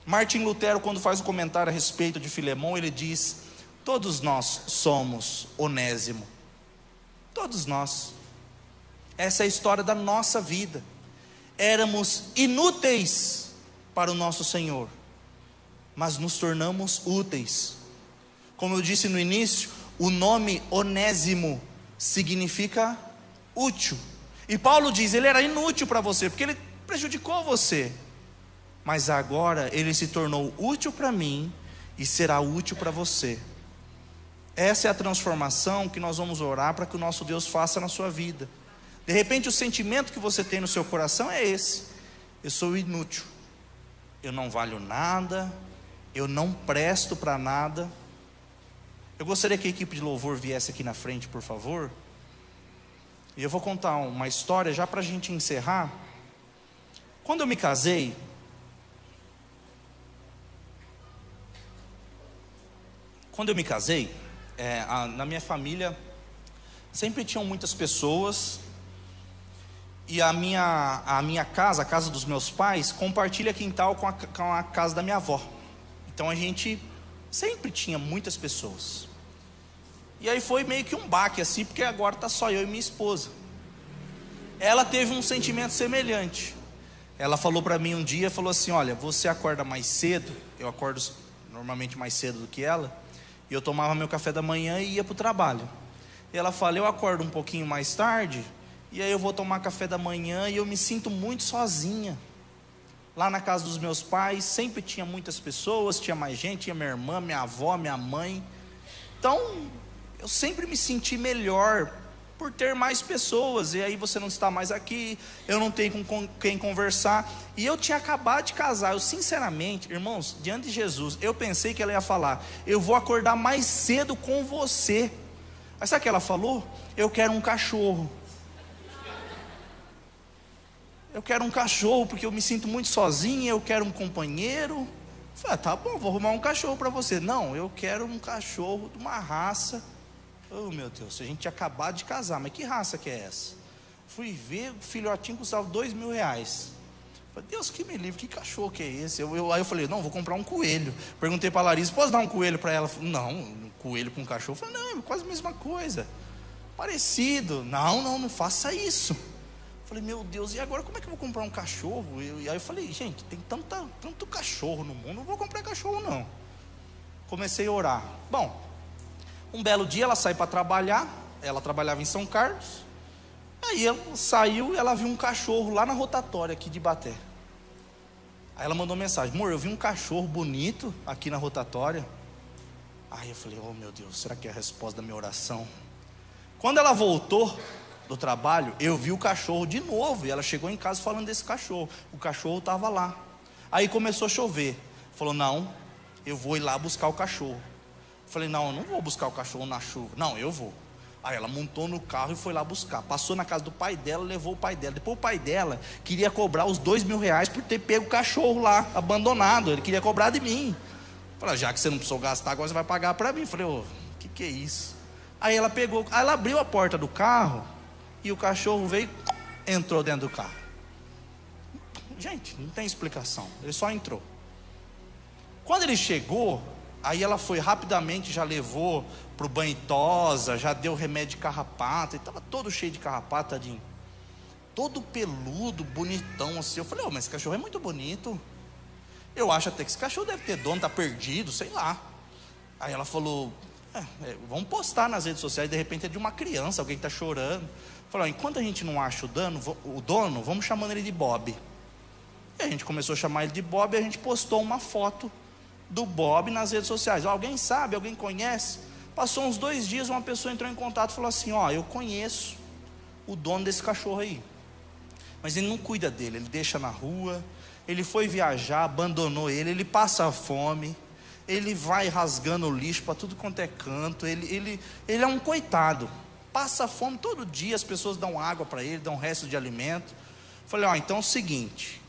Martim Lutero, quando faz um comentário a respeito de Filemão, ele diz: todos nós somos Onésimo. Todos nós. Essa é a história da nossa vida. Éramos inúteis para o nosso Senhor, mas nos tornamos úteis. Como eu disse no início, o nome Onésimo significa útil. E Paulo diz, ele era inútil para você, porque ele prejudicou você, mas agora ele se tornou útil para mim e será útil para você. Essa é a transformação que nós vamos orar para que o nosso Deus faça na sua vida. De repente o sentimento que você tem no seu coração é esse: eu sou inútil, eu não valho nada, eu não presto para nada. Eu gostaria que a equipe de louvor viesse aqui na frente, por favor. E eu vou contar uma história já para a gente encerrar. Quando eu me casei, na minha família sempre tinham muitas pessoas, e a minha casa, a casa dos meus pais, compartilha quintal com a casa da minha avó. Então a gente sempre tinha muitas pessoas. E aí foi meio que um baque assim, porque agora está só eu e minha esposa. Ela teve um sentimento semelhante. Ela falou para mim um dia, falou assim: olha, você acorda mais cedo. Eu acordo normalmente mais cedo do que ela, e eu tomava meu café da manhã e ia para o trabalho. E ela fala: eu acordo um pouquinho mais tarde, e aí eu vou tomar café da manhã e eu me sinto muito sozinha. Lá na casa dos meus pais sempre tinha muitas pessoas, tinha mais gente, tinha minha irmã, minha avó, minha mãe. Então eu sempre me senti melhor por ter mais pessoas. E aí você não está mais aqui, eu não tenho com quem conversar. E eu tinha acabado de casar. Eu sinceramente, irmãos, diante de Jesus, eu pensei que ela ia falar: eu vou acordar mais cedo com você. Mas sabe o que ela falou? Eu quero um cachorro. Eu quero um cachorro porque eu me sinto muito sozinha, eu quero um companheiro. Eu falei: tá bom, vou arrumar um cachorro para você. Não, eu quero um cachorro de uma raça. Oh meu Deus, a gente tinha acabado de casar, mas que raça que é essa? Fui ver, o filhotinho custava R$2.000. Falei: Deus que me livre, que cachorro que é esse? Aí eu falei: não, vou comprar um coelho. Perguntei para a Larissa: posso dar um coelho para ela? Falei: não, um coelho com um cachorro. Falei: não, é quase a mesma coisa, parecido. Não faça isso. Falei: meu Deus, e agora como é que eu vou comprar um cachorro? E aí eu falei: gente, tem tanto cachorro no mundo, não vou comprar cachorro não. Comecei a orar. Bom, um belo dia ela sai para trabalhar. Ela trabalhava em São Carlos. Aí ela saiu e ela viu um cachorro lá na rotatória aqui de Ibaté. Aí ela mandou mensagem: amor, eu vi um cachorro bonito aqui na rotatória. Aí eu falei: oh meu Deus, será que é a resposta da minha oração? Quando ela voltou do trabalho, eu vi o cachorro de novo. E ela chegou em casa falando desse cachorro. O cachorro estava lá. Aí começou a chover. Falou: não, eu vou ir lá buscar o cachorro. Falei: não, eu não vou buscar o cachorro na chuva. Não, eu vou. Aí ela montou no carro e foi lá buscar. Passou na casa do pai dela, levou o pai dela. Depois o pai dela queria cobrar os R$2.000 por ter pego o cachorro lá, abandonado. Ele queria cobrar de mim. Falei: já que você não precisou gastar, agora você vai pagar para mim. Falei: ô, que é isso? Aí ela pegou, aí ela abriu a porta do carro e o cachorro veio, entrou dentro do carro. Gente, não tem explicação, ele só entrou. Quando ele chegou, aí ela foi rapidamente, já levou para o banho tosa, já deu remédio de carrapato. Ele estava todo cheio de carrapato, tadinho, todo peludo, bonitão assim. Eu falei: mas esse cachorro é muito bonito. Eu acho até que esse cachorro deve ter dono, está perdido, sei lá. Aí ela falou: vamos postar nas redes sociais, de repente é de uma criança, alguém está chorando. Falou: enquanto a gente não acha o dono, vamos chamando ele de Bob. E a gente começou a chamar ele de Bob, e a gente postou uma foto do Bob nas redes sociais. Alguém sabe? Alguém conhece? Passou uns 2 dias, uma pessoa entrou em contato e falou assim: ó, eu conheço o dono desse cachorro aí, mas ele não cuida dele, ele deixa na rua, ele foi viajar, abandonou ele passa fome, ele vai rasgando o lixo para tudo quanto é canto, ele é um coitado, passa fome todo dia, as pessoas dão água para ele, dão resto de alimento. Falei: ó, então é o seguinte,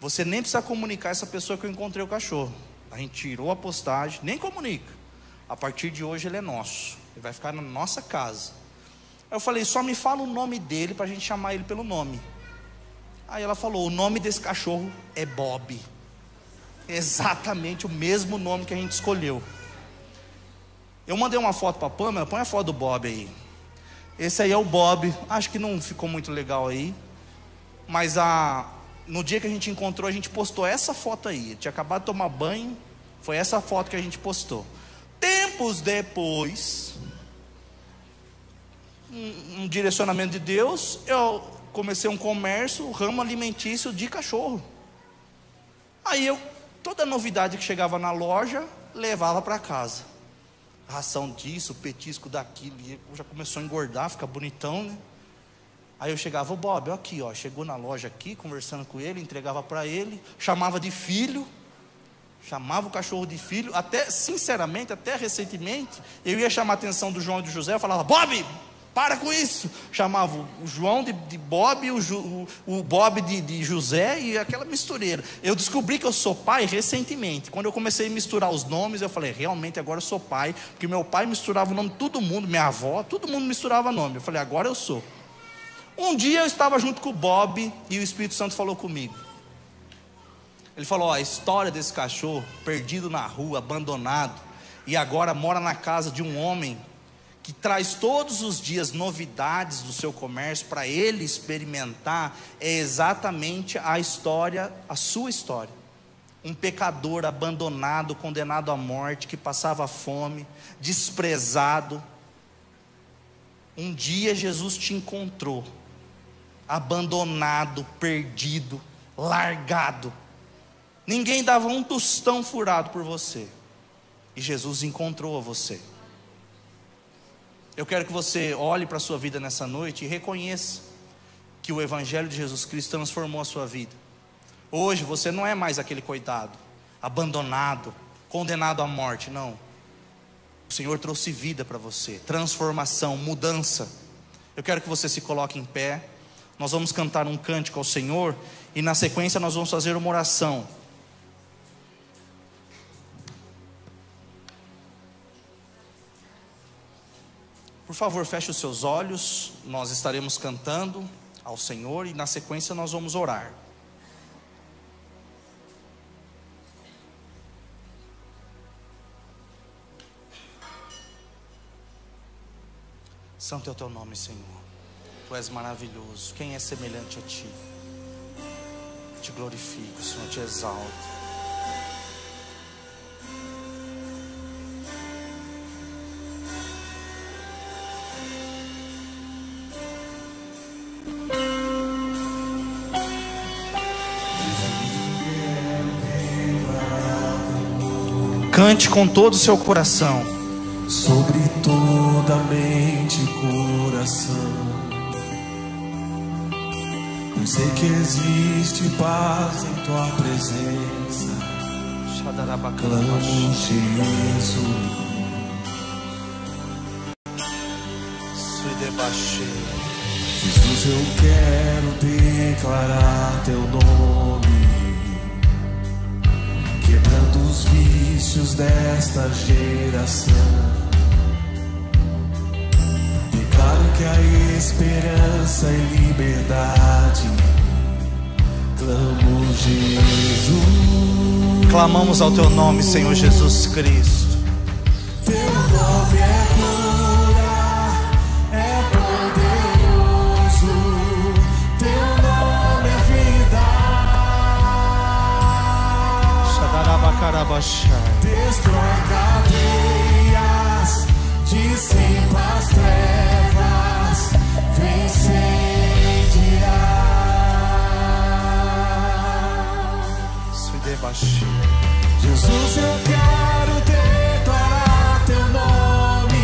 você nem precisa comunicar essa pessoa que eu encontrei o cachorro. A gente tirou a postagem, nem comunica. A partir de hoje ele é nosso, ele vai ficar na nossa casa. Aí eu falei: só me fala o nome dele para a gente chamar ele pelo nome. Aí ela falou: o nome desse cachorro é Bob. Exatamente o mesmo nome que a gente escolheu. Eu mandei uma foto para a Pamela, põe a foto do Bob aí. Esse aí é o Bob, acho que não ficou muito legal aí, mas no dia que a gente encontrou, a gente postou essa foto aí. Ele tinha acabado de tomar banho, foi essa foto que a gente postou. Tempos depois, um direcionamento de Deus, eu comecei um comércio, ramo alimentício de cachorro. Aí toda novidade que chegava na loja, levava para casa. Ração disso, petisco daquilo, e já começou a engordar, ficar bonitão, né? Aí eu chegava: o Bob, ó, aqui, ó, chegou na loja aqui, conversando com ele, entregava para ele, chamava de filho, chamava o cachorro de filho. Até, sinceramente, até recentemente, eu ia chamar a atenção do João e do José, eu falava: Bob, para com isso. Chamava o João de Bob, o Bob de José, e aquela mistureira. Eu descobri que eu sou pai recentemente. Quando eu comecei a misturar os nomes, eu falei: realmente agora eu sou pai, porque meu pai misturava o nome de todo mundo, minha avó, todo mundo misturava nome. Eu falei: agora eu sou. Um dia eu estava junto com o Bob e o Espírito Santo falou comigo. Ele falou: ó, a história desse cachorro perdido na rua, abandonado, e agora mora na casa de um homem que traz todos os dias novidades do seu comércio para ele experimentar, é exatamente a história, a sua história. Um pecador abandonado, condenado à morte, que passava fome, desprezado. Um dia Jesus te encontrou, abandonado, perdido, largado. Ninguém dava um tostão furado por você, e Jesus encontrou a você. Eu quero que você olhe para a sua vida nessa noite e reconheça que o Evangelho de Jesus Cristo transformou a sua vida. Hoje você não é mais aquele coitado, abandonado, condenado à morte, não. O Senhor trouxe vida para você, transformação, mudança. Eu quero que você se coloque em pé. Nós vamos cantar um cântico ao Senhor, e na sequência nós vamos fazer uma oração. Por favor, feche os seus olhos. Nós estaremos cantando ao Senhor, e na sequência nós vamos orar. Santo é o teu nome, Senhor. Tu és maravilhoso. Quem é semelhante a ti? Te glorifico, Senhor, te exalto. Cante com todo o seu coração. Sobre toda a mente e coração, eu sei que existe paz em tua presença. Clamo Jesus. Jesus, eu quero declarar teu nome, quebrando os vícios desta geração. Declaro que há esperança e liberdade. Clamo Jesus. Clamamos ao teu nome, Senhor Jesus Cristo. Teu nome é cura, é poderoso. Teu nome é vida. Destrói cadeias, dissipa as trevas, vem incendiar. Jesus, eu quero declarar teu nome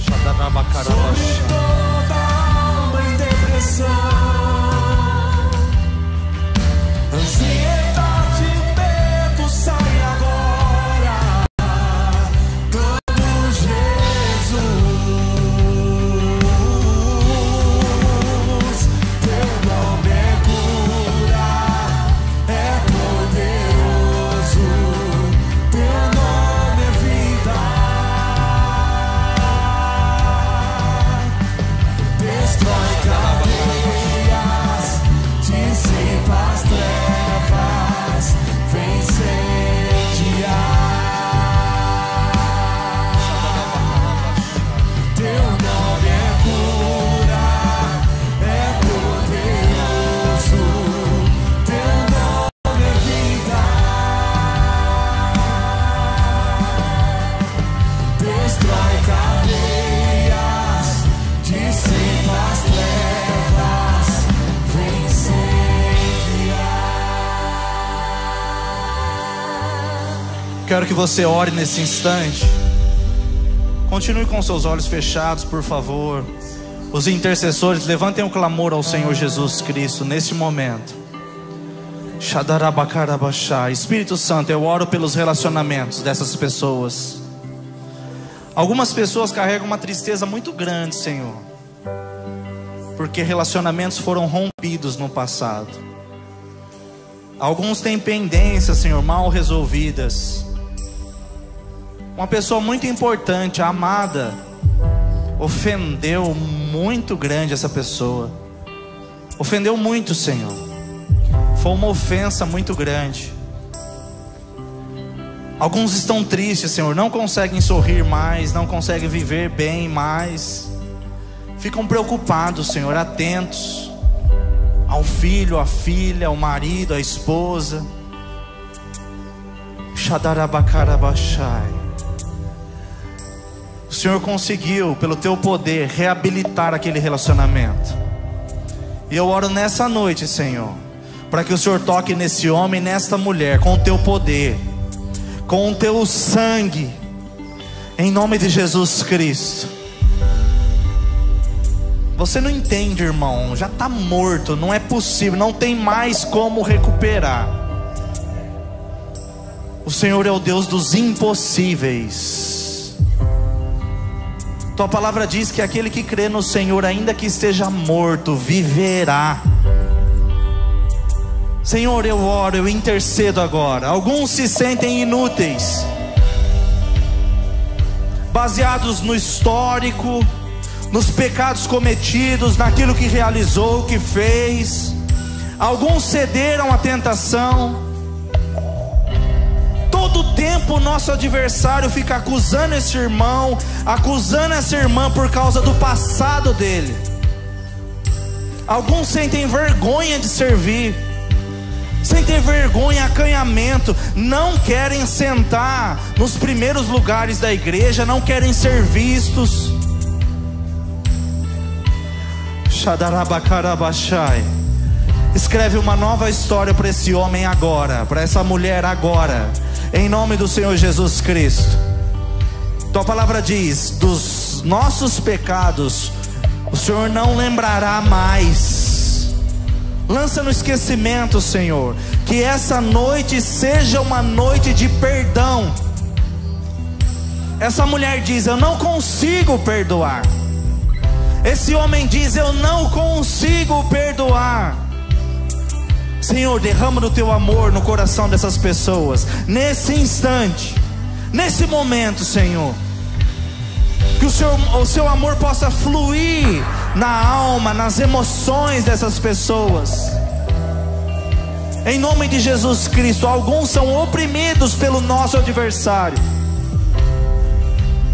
sobre toda alma em depressão, ansiedade, medo, sai agora, clamo Jesus, teu nome é cura, é poderoso, teu nome é vida, destrói cadeias, dissipa as trevas, vem incendiar. Teu nome é cura, é poderoso, teu nome é vida, destrói cadeias, dissipa as trevas, vem incendiar. Quero que você ore nesse instante. Continue com seus olhos fechados, por favor. Os intercessores, levantem um clamor ao Senhor Jesus Cristo neste momento. Shadarabakarabashá. Espírito Santo, eu oro pelos relacionamentos dessas pessoas. Algumas pessoas carregam uma tristeza muito grande, Senhor, porque relacionamentos foram rompidos no passado. Alguns têm pendências, Senhor, mal resolvidas. Uma pessoa muito importante, amada, ofendeu muito grande essa pessoa. Ofendeu muito, Senhor. Foi uma ofensa muito grande. Alguns estão tristes, Senhor, não conseguem sorrir mais, não conseguem viver bem mais. Ficam preocupados, Senhor, atentos ao filho, à filha, ao marido, à esposa. Shadarabakarabashai. O Senhor conseguiu, pelo teu poder, reabilitar aquele relacionamento. E eu oro nessa noite, Senhor, para que o Senhor toque nesse homem e nesta mulher, com o teu poder, com o teu sangue, em nome de Jesus Cristo. Você não entende, irmão, já está morto, não é possível, não tem mais como recuperar. O Senhor é o Deus dos impossíveis. Tua palavra diz que aquele que crê no Senhor, ainda que esteja morto, viverá. Senhor, eu oro, eu intercedo agora. Alguns se sentem inúteis, baseados no histórico, nos pecados cometidos, naquilo que realizou, que fez. Alguns cederam à tentação. Todo tempo o nosso adversário fica acusando esse irmão, acusando essa irmã por causa do passado dele. Alguns sentem vergonha de servir, sentem vergonha, acanhamento, não querem sentar nos primeiros lugares da igreja, não querem ser vistos. Shadarabakarabashai. Escreve uma nova história para esse homem agora, para essa mulher agora, em nome do Senhor Jesus Cristo. Tua palavra diz: dos nossos pecados o Senhor não lembrará mais. Lança no esquecimento, Senhor, que essa noite seja uma noite de perdão. Essa mulher diz: eu não consigo perdoar. Esse homem diz: eu não consigo perdoar. Senhor, derrama do teu amor no coração dessas pessoas, nesse instante, nesse momento, Senhor. Que o seu amor possa fluir na alma, nas emoções dessas pessoas, em nome de Jesus Cristo. Alguns são oprimidos pelo nosso adversário,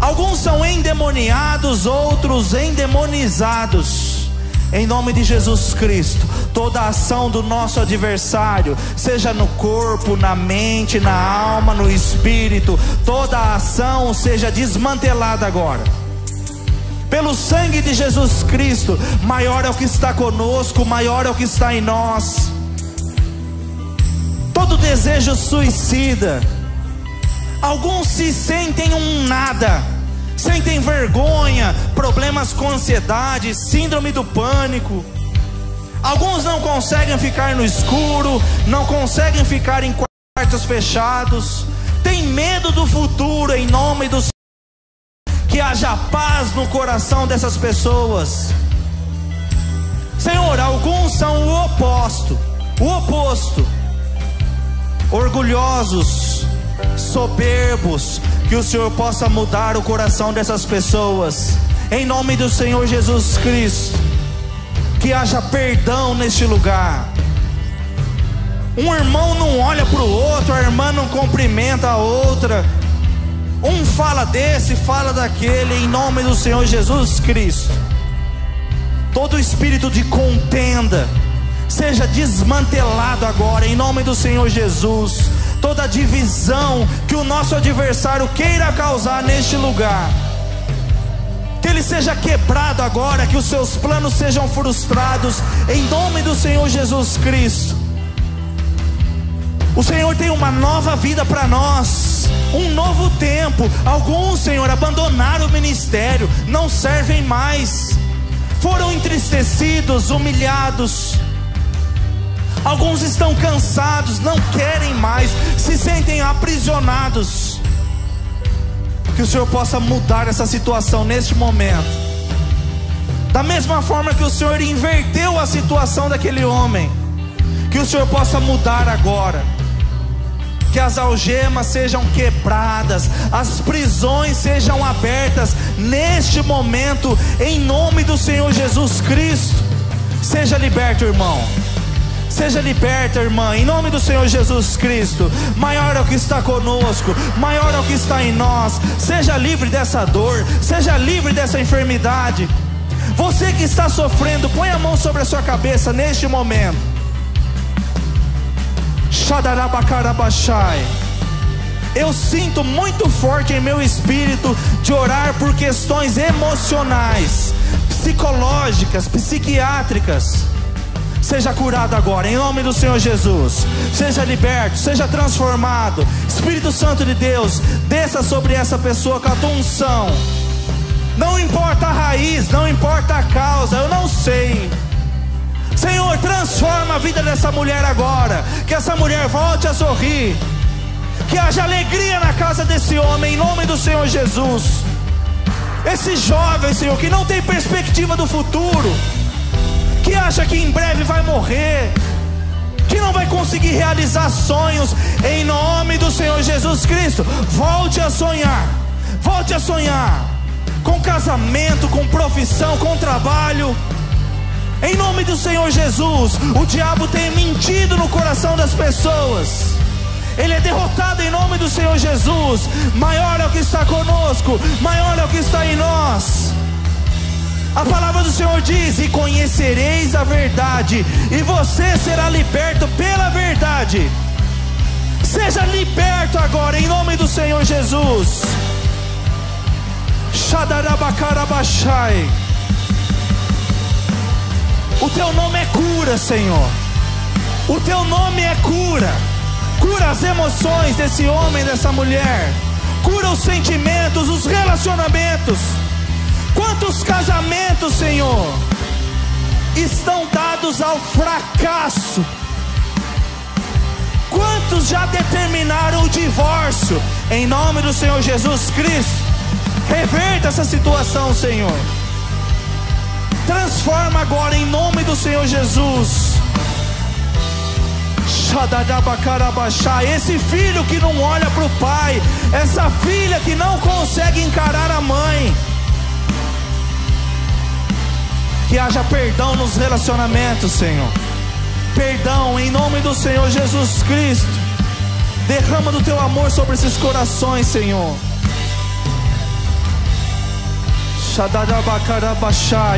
alguns são endemoniados, outros endemonizados. Em nome de Jesus Cristo, toda ação do nosso adversário, seja no corpo, na mente, na alma, no espírito, toda a ação seja desmantelada agora. Pelo sangue de Jesus Cristo, maior é o que está conosco, maior é o que está em nós. Todo desejo suicida. Alguns se sentem um nada, sentem vergonha, problemas com ansiedade, síndrome do pânico. Alguns não conseguem ficar no escuro, não conseguem ficar em quartos fechados, tem medo do futuro. Em nome do Senhor, que haja paz no coração dessas pessoas. Senhor, alguns são o oposto, orgulhosos, soberbos. Que o Senhor possa mudar o coração dessas pessoas, em nome do Senhor Jesus Cristo. Que haja perdão neste lugar. Um irmão não olha para o outro, a irmã não cumprimenta a outra, um fala desse, fala daquele. Em nome do Senhor Jesus Cristo, todo espírito de contenda seja desmantelado agora, em nome do Senhor Jesus. Toda divisão que o nosso adversário queira causar neste lugar, que ele seja quebrado agora, que os seus planos sejam frustrados, em nome do Senhor Jesus Cristo. O Senhor tem uma nova vida para nós, um novo tempo. Alguns, Senhor, abandonaram o ministério, não servem mais, foram entristecidos, humilhados. Alguns estão cansados, não querem mais, se sentem aprisionados. Que o Senhor possa mudar essa situação neste momento, da mesma forma que o Senhor inverteu a situação daquele homem. Que o Senhor possa mudar agora, que as algemas sejam quebradas, as prisões sejam abertas neste momento, em nome do Senhor Jesus Cristo. Seja liberto, irmão. Seja liberta, irmã, em nome do Senhor Jesus Cristo. Maior é o que está conosco, maior é o que está em nós. Seja livre dessa dor, seja livre dessa enfermidade. Você que está sofrendo, põe a mão sobre a sua cabeça neste momento. Eu sinto muito forte em meu espírito de orar por questões emocionais, psicológicas, psiquiátricas. Seja curado agora, em nome do Senhor Jesus. Seja liberto, seja transformado. Espírito Santo de Deus, desça sobre essa pessoa com a tua unção. Não importa a raiz, não importa a causa, eu não sei. Senhor, transforma a vida dessa mulher agora. Que essa mulher volte a sorrir. Que haja alegria na casa desse homem, em nome do Senhor Jesus. Esse jovem, Senhor, que não tem perspectiva do futuro, que acha que em breve vai morrer, que não vai conseguir realizar sonhos, em nome do Senhor Jesus Cristo, volte a sonhar. Volte a sonhar com casamento, com profissão, com trabalho, em nome do Senhor Jesus. O diabo tem mentido no coração das pessoas, ele é derrotado em nome do Senhor Jesus. Maior é o que está conosco, maior é o que está em nós. A palavra do Senhor diz: e conhecereis a verdade, e você será liberto pela verdade. Seja liberto agora, em nome do Senhor Jesus. O teu nome é cura, Senhor. O teu nome é cura. Cura as emoções desse homem, dessa mulher. Cura os sentimentos, os relacionamentos. Quantos casamentos, Senhor, estão dados ao fracasso? Quantos já determinaram o divórcio? Em nome do Senhor Jesus Cristo, reverta essa situação, Senhor. Transforma agora, em nome do Senhor Jesus. Esse filho que não olha para o pai, essa filha que não consegue encarar a mãe. Que haja perdão nos relacionamentos, Senhor. Perdão em nome do Senhor Jesus Cristo. Derrama do teu amor sobre esses corações, Senhor.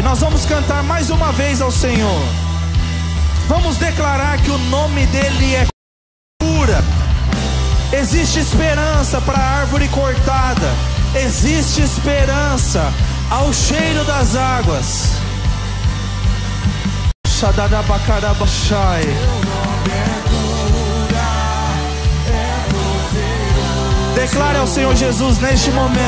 Nós vamos cantar mais uma vez ao Senhor. Vamos declarar que o nome dele é cura. Existe esperança para a árvore cortada. Existe esperança ao cheiro das águas. Teu nome é cura, Declare ao Senhor Jesus neste momento.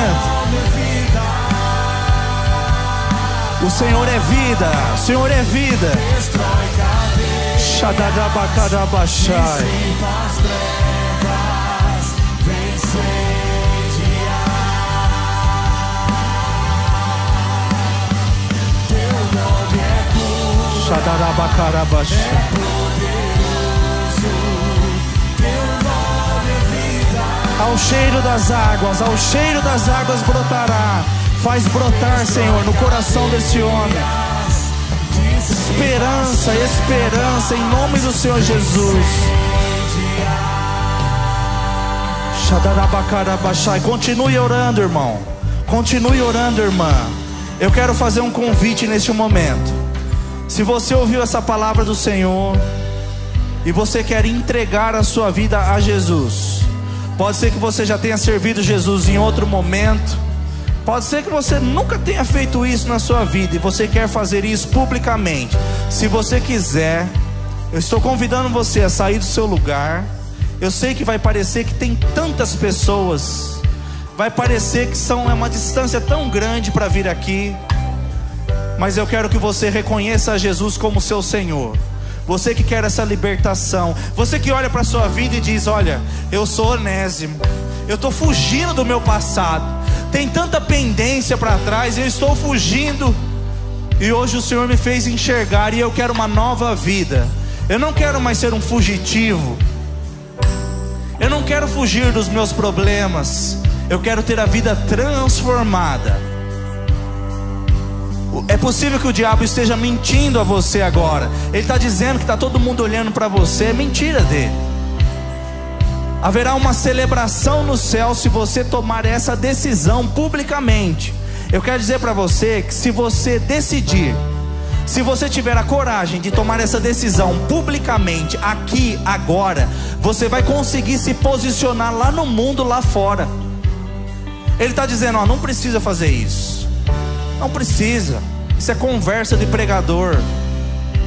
O Senhor é vida, o Senhor é vida. Shadadabakarabashai. Ao cheiro das águas brotará. Faz brotar, Senhor, no coração desse homem esperança, em nome do Senhor Jesus. Continue orando, irmão. Continue orando, irmã. Eu quero fazer um convite neste momento. Se você ouviu essa palavra do Senhor e você quer entregar a sua vida a Jesus, pode ser que você já tenha servido Jesus em outro momento, pode ser que você nunca tenha feito isso na sua vida e você quer fazer isso publicamente. Se você quiser, eu estou convidando você a sair do seu lugar. Eu sei que vai parecer que tem tantas pessoas, vai parecer que é uma distância tão grande para vir aqui, mas eu quero que você reconheça a Jesus como seu Senhor. Você que quer essa libertação, você que olha para a sua vida e diz: olha, eu sou Onésimo, eu estou fugindo do meu passado, tem tanta pendência para trás, eu estou fugindo, e hoje o Senhor me fez enxergar e eu quero uma nova vida. Eu não quero mais ser um fugitivo, eu não quero fugir dos meus problemas, eu quero ter a vida transformada. É possível que o diabo esteja mentindo a você agora. Ele está dizendo que está todo mundo olhando para você. É mentira dele. Haverá uma celebração no céu se você tomar essa decisão publicamente. Eu quero dizer para você que se você decidir, se você tiver a coragem de tomar essa decisão publicamente, aqui, agora, você vai conseguir se posicionar lá no mundo, lá fora. Ele está dizendo: ó, não precisa fazer isso. Não precisa, isso é conversa de pregador.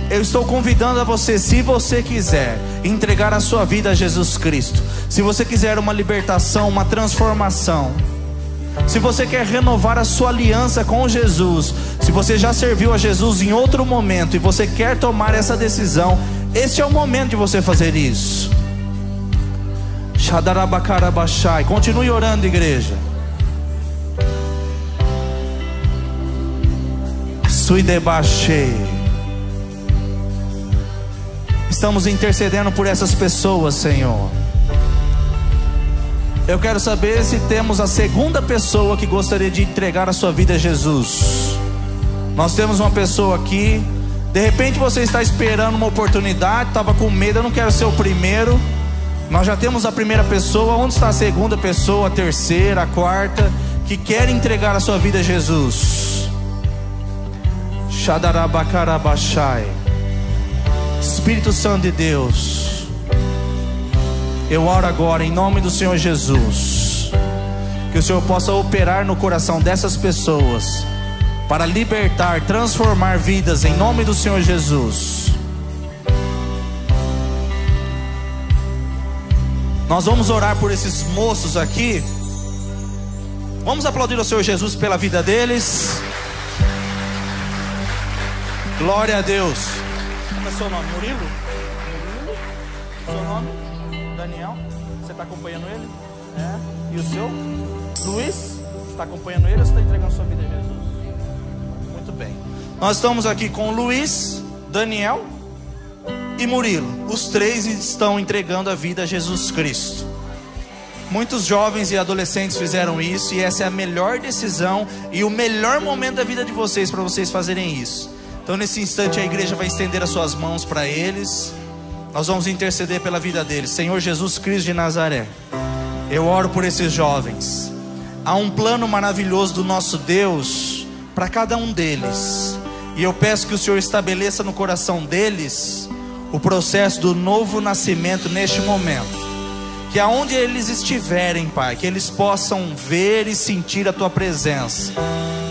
Eu estou convidando a você, se você quiser entregar a sua vida a Jesus Cristo, se você quiser uma libertação, uma transformação, se você quer renovar a sua aliança com Jesus, se você já serviu a Jesus em outro momento e você quer tomar essa decisão, este é o momento de você fazer isso. Shadarabakarabashai. Continue orando, igreja. Estamos intercedendo por essas pessoas, Senhor. Eu quero saber se temos a segunda pessoa que gostaria de entregar a sua vida a Jesus. Nós temos uma pessoa aqui. De repente você está esperando uma oportunidade, estava com medo: eu não quero ser o primeiro. Nós já temos a primeira pessoa. Onde está a segunda pessoa, a terceira, a quarta, que quer entregar a sua vida a Jesus? Shadarabakarabashai. Espírito Santo de Deus, eu oro agora em nome do Senhor Jesus, que o Senhor possa operar no coração dessas pessoas para libertar, transformar vidas em nome do Senhor Jesus. Nós vamos orar por esses moços aqui. Vamos aplaudir ao Senhor Jesus pela vida deles. Glória a Deus. Qual é o seu nome? Murilo? Seu nome? Daniel? Você está acompanhando ele? É. E o seu? Luiz? Você está acompanhando ele ou você está entregando sua vida a Jesus? Muito bem. Nós estamos aqui com Luiz, Daniel e Murilo. Os três estão entregando a vida a Jesus Cristo. Muitos jovens e adolescentes fizeram isso, e essa é a melhor decisão e o melhor momento da vida de vocês para vocês fazerem isso. Então nesse instante a igreja vai estender as suas mãos para eles. Nós vamos interceder pela vida deles. Senhor Jesus Cristo de Nazaré, eu oro por esses jovens. Há um plano maravilhoso do nosso Deus para cada um deles, e eu peço que o Senhor estabeleça no coração deles o processo do novo nascimento neste momento. Que aonde eles estiverem, Pai, que eles possam ver e sentir a Tua presença.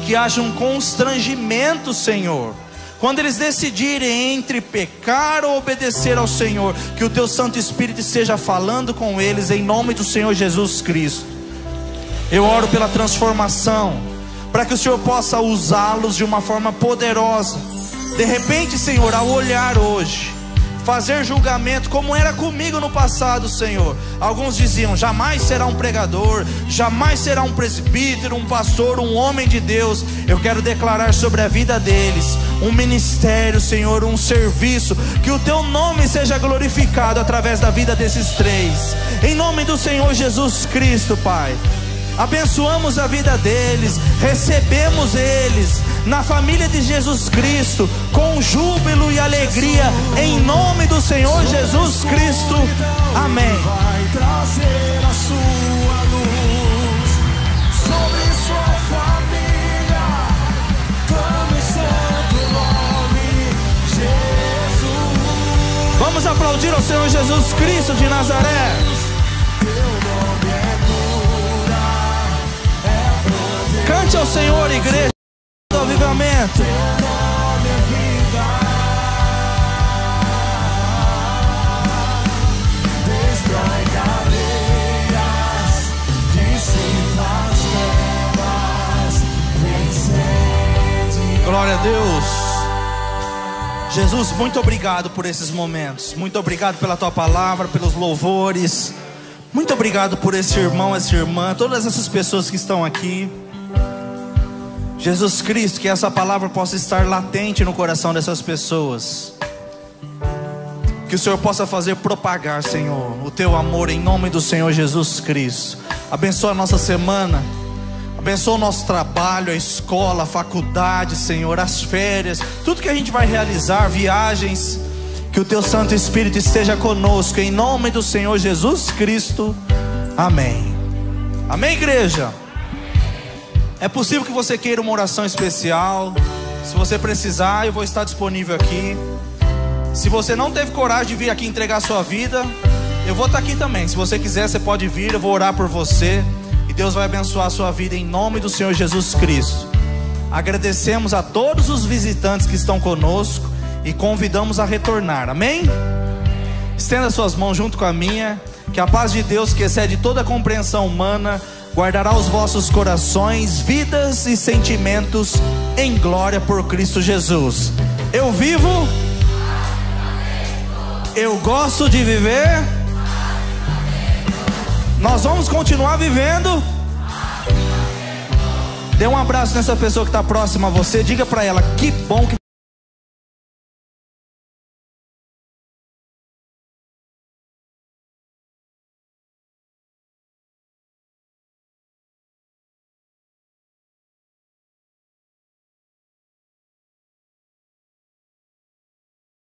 Que haja um constrangimento, Senhor, quando eles decidirem entre pecar ou obedecer ao Senhor, que o Teu Santo Espírito esteja falando com eles em nome do Senhor Jesus Cristo. Eu oro pela transformação, para que o Senhor possa usá-los de uma forma poderosa. De repente, Senhor, ao olhar hoje, fazer julgamento, como era comigo no passado, Senhor. Alguns diziam: jamais será um pregador, jamais será um presbítero, um pastor, um homem de Deus. Eu quero declarar sobre a vida deles um ministério, Senhor, um serviço, que o Teu nome seja glorificado através da vida desses três, em nome do Senhor Jesus Cristo, Pai. Abençoamos a vida deles, recebemos eles na família de Jesus Cristo, com júbilo e alegria, em nome do Senhor Jesus Cristo, amém. Vai trazer a sua luz sobre sua família, clame o santo nome, Jesus. Vamos aplaudir ao Senhor Jesus Cristo de Nazaré. Cante ao Senhor, igreja do avivamento. Destrói cadeias, dissipa as trevas, vence. Glória a Deus. Jesus, muito obrigado por esses momentos. Muito obrigado pela Tua palavra, pelos louvores. Muito obrigado por esse irmão, essa irmã, todas essas pessoas que estão aqui. Jesus Cristo, que essa palavra possa estar latente no coração dessas pessoas. Que o Senhor possa fazer propagar, Senhor, o Teu amor em nome do Senhor Jesus Cristo. Abençoa a nossa semana. Abençoa o nosso trabalho, a escola, a faculdade, Senhor, as férias, tudo que a gente vai realizar, viagens. Que o Teu Santo Espírito esteja conosco, em nome do Senhor Jesus Cristo. Amém. Amém, igreja? É possível que você queira uma oração especial. Se você precisar, eu vou estar disponível aqui. Se você não teve coragem de vir aqui entregar a sua vida, eu vou estar aqui também. Se você quiser, você pode vir, eu vou orar por você. E Deus vai abençoar a sua vida em nome do Senhor Jesus Cristo. Agradecemos a todos os visitantes que estão conosco e convidamos a retornar, amém? Estenda suas mãos junto com a minha. Que a paz de Deus, que excede toda a compreensão humana, guardará os vossos corações, vidas e sentimentos em glória por Cristo Jesus. Eu vivo, eu gosto de viver, nós vamos continuar vivendo. Dê um abraço nessa pessoa que está próxima a você, diga para ela: que bom que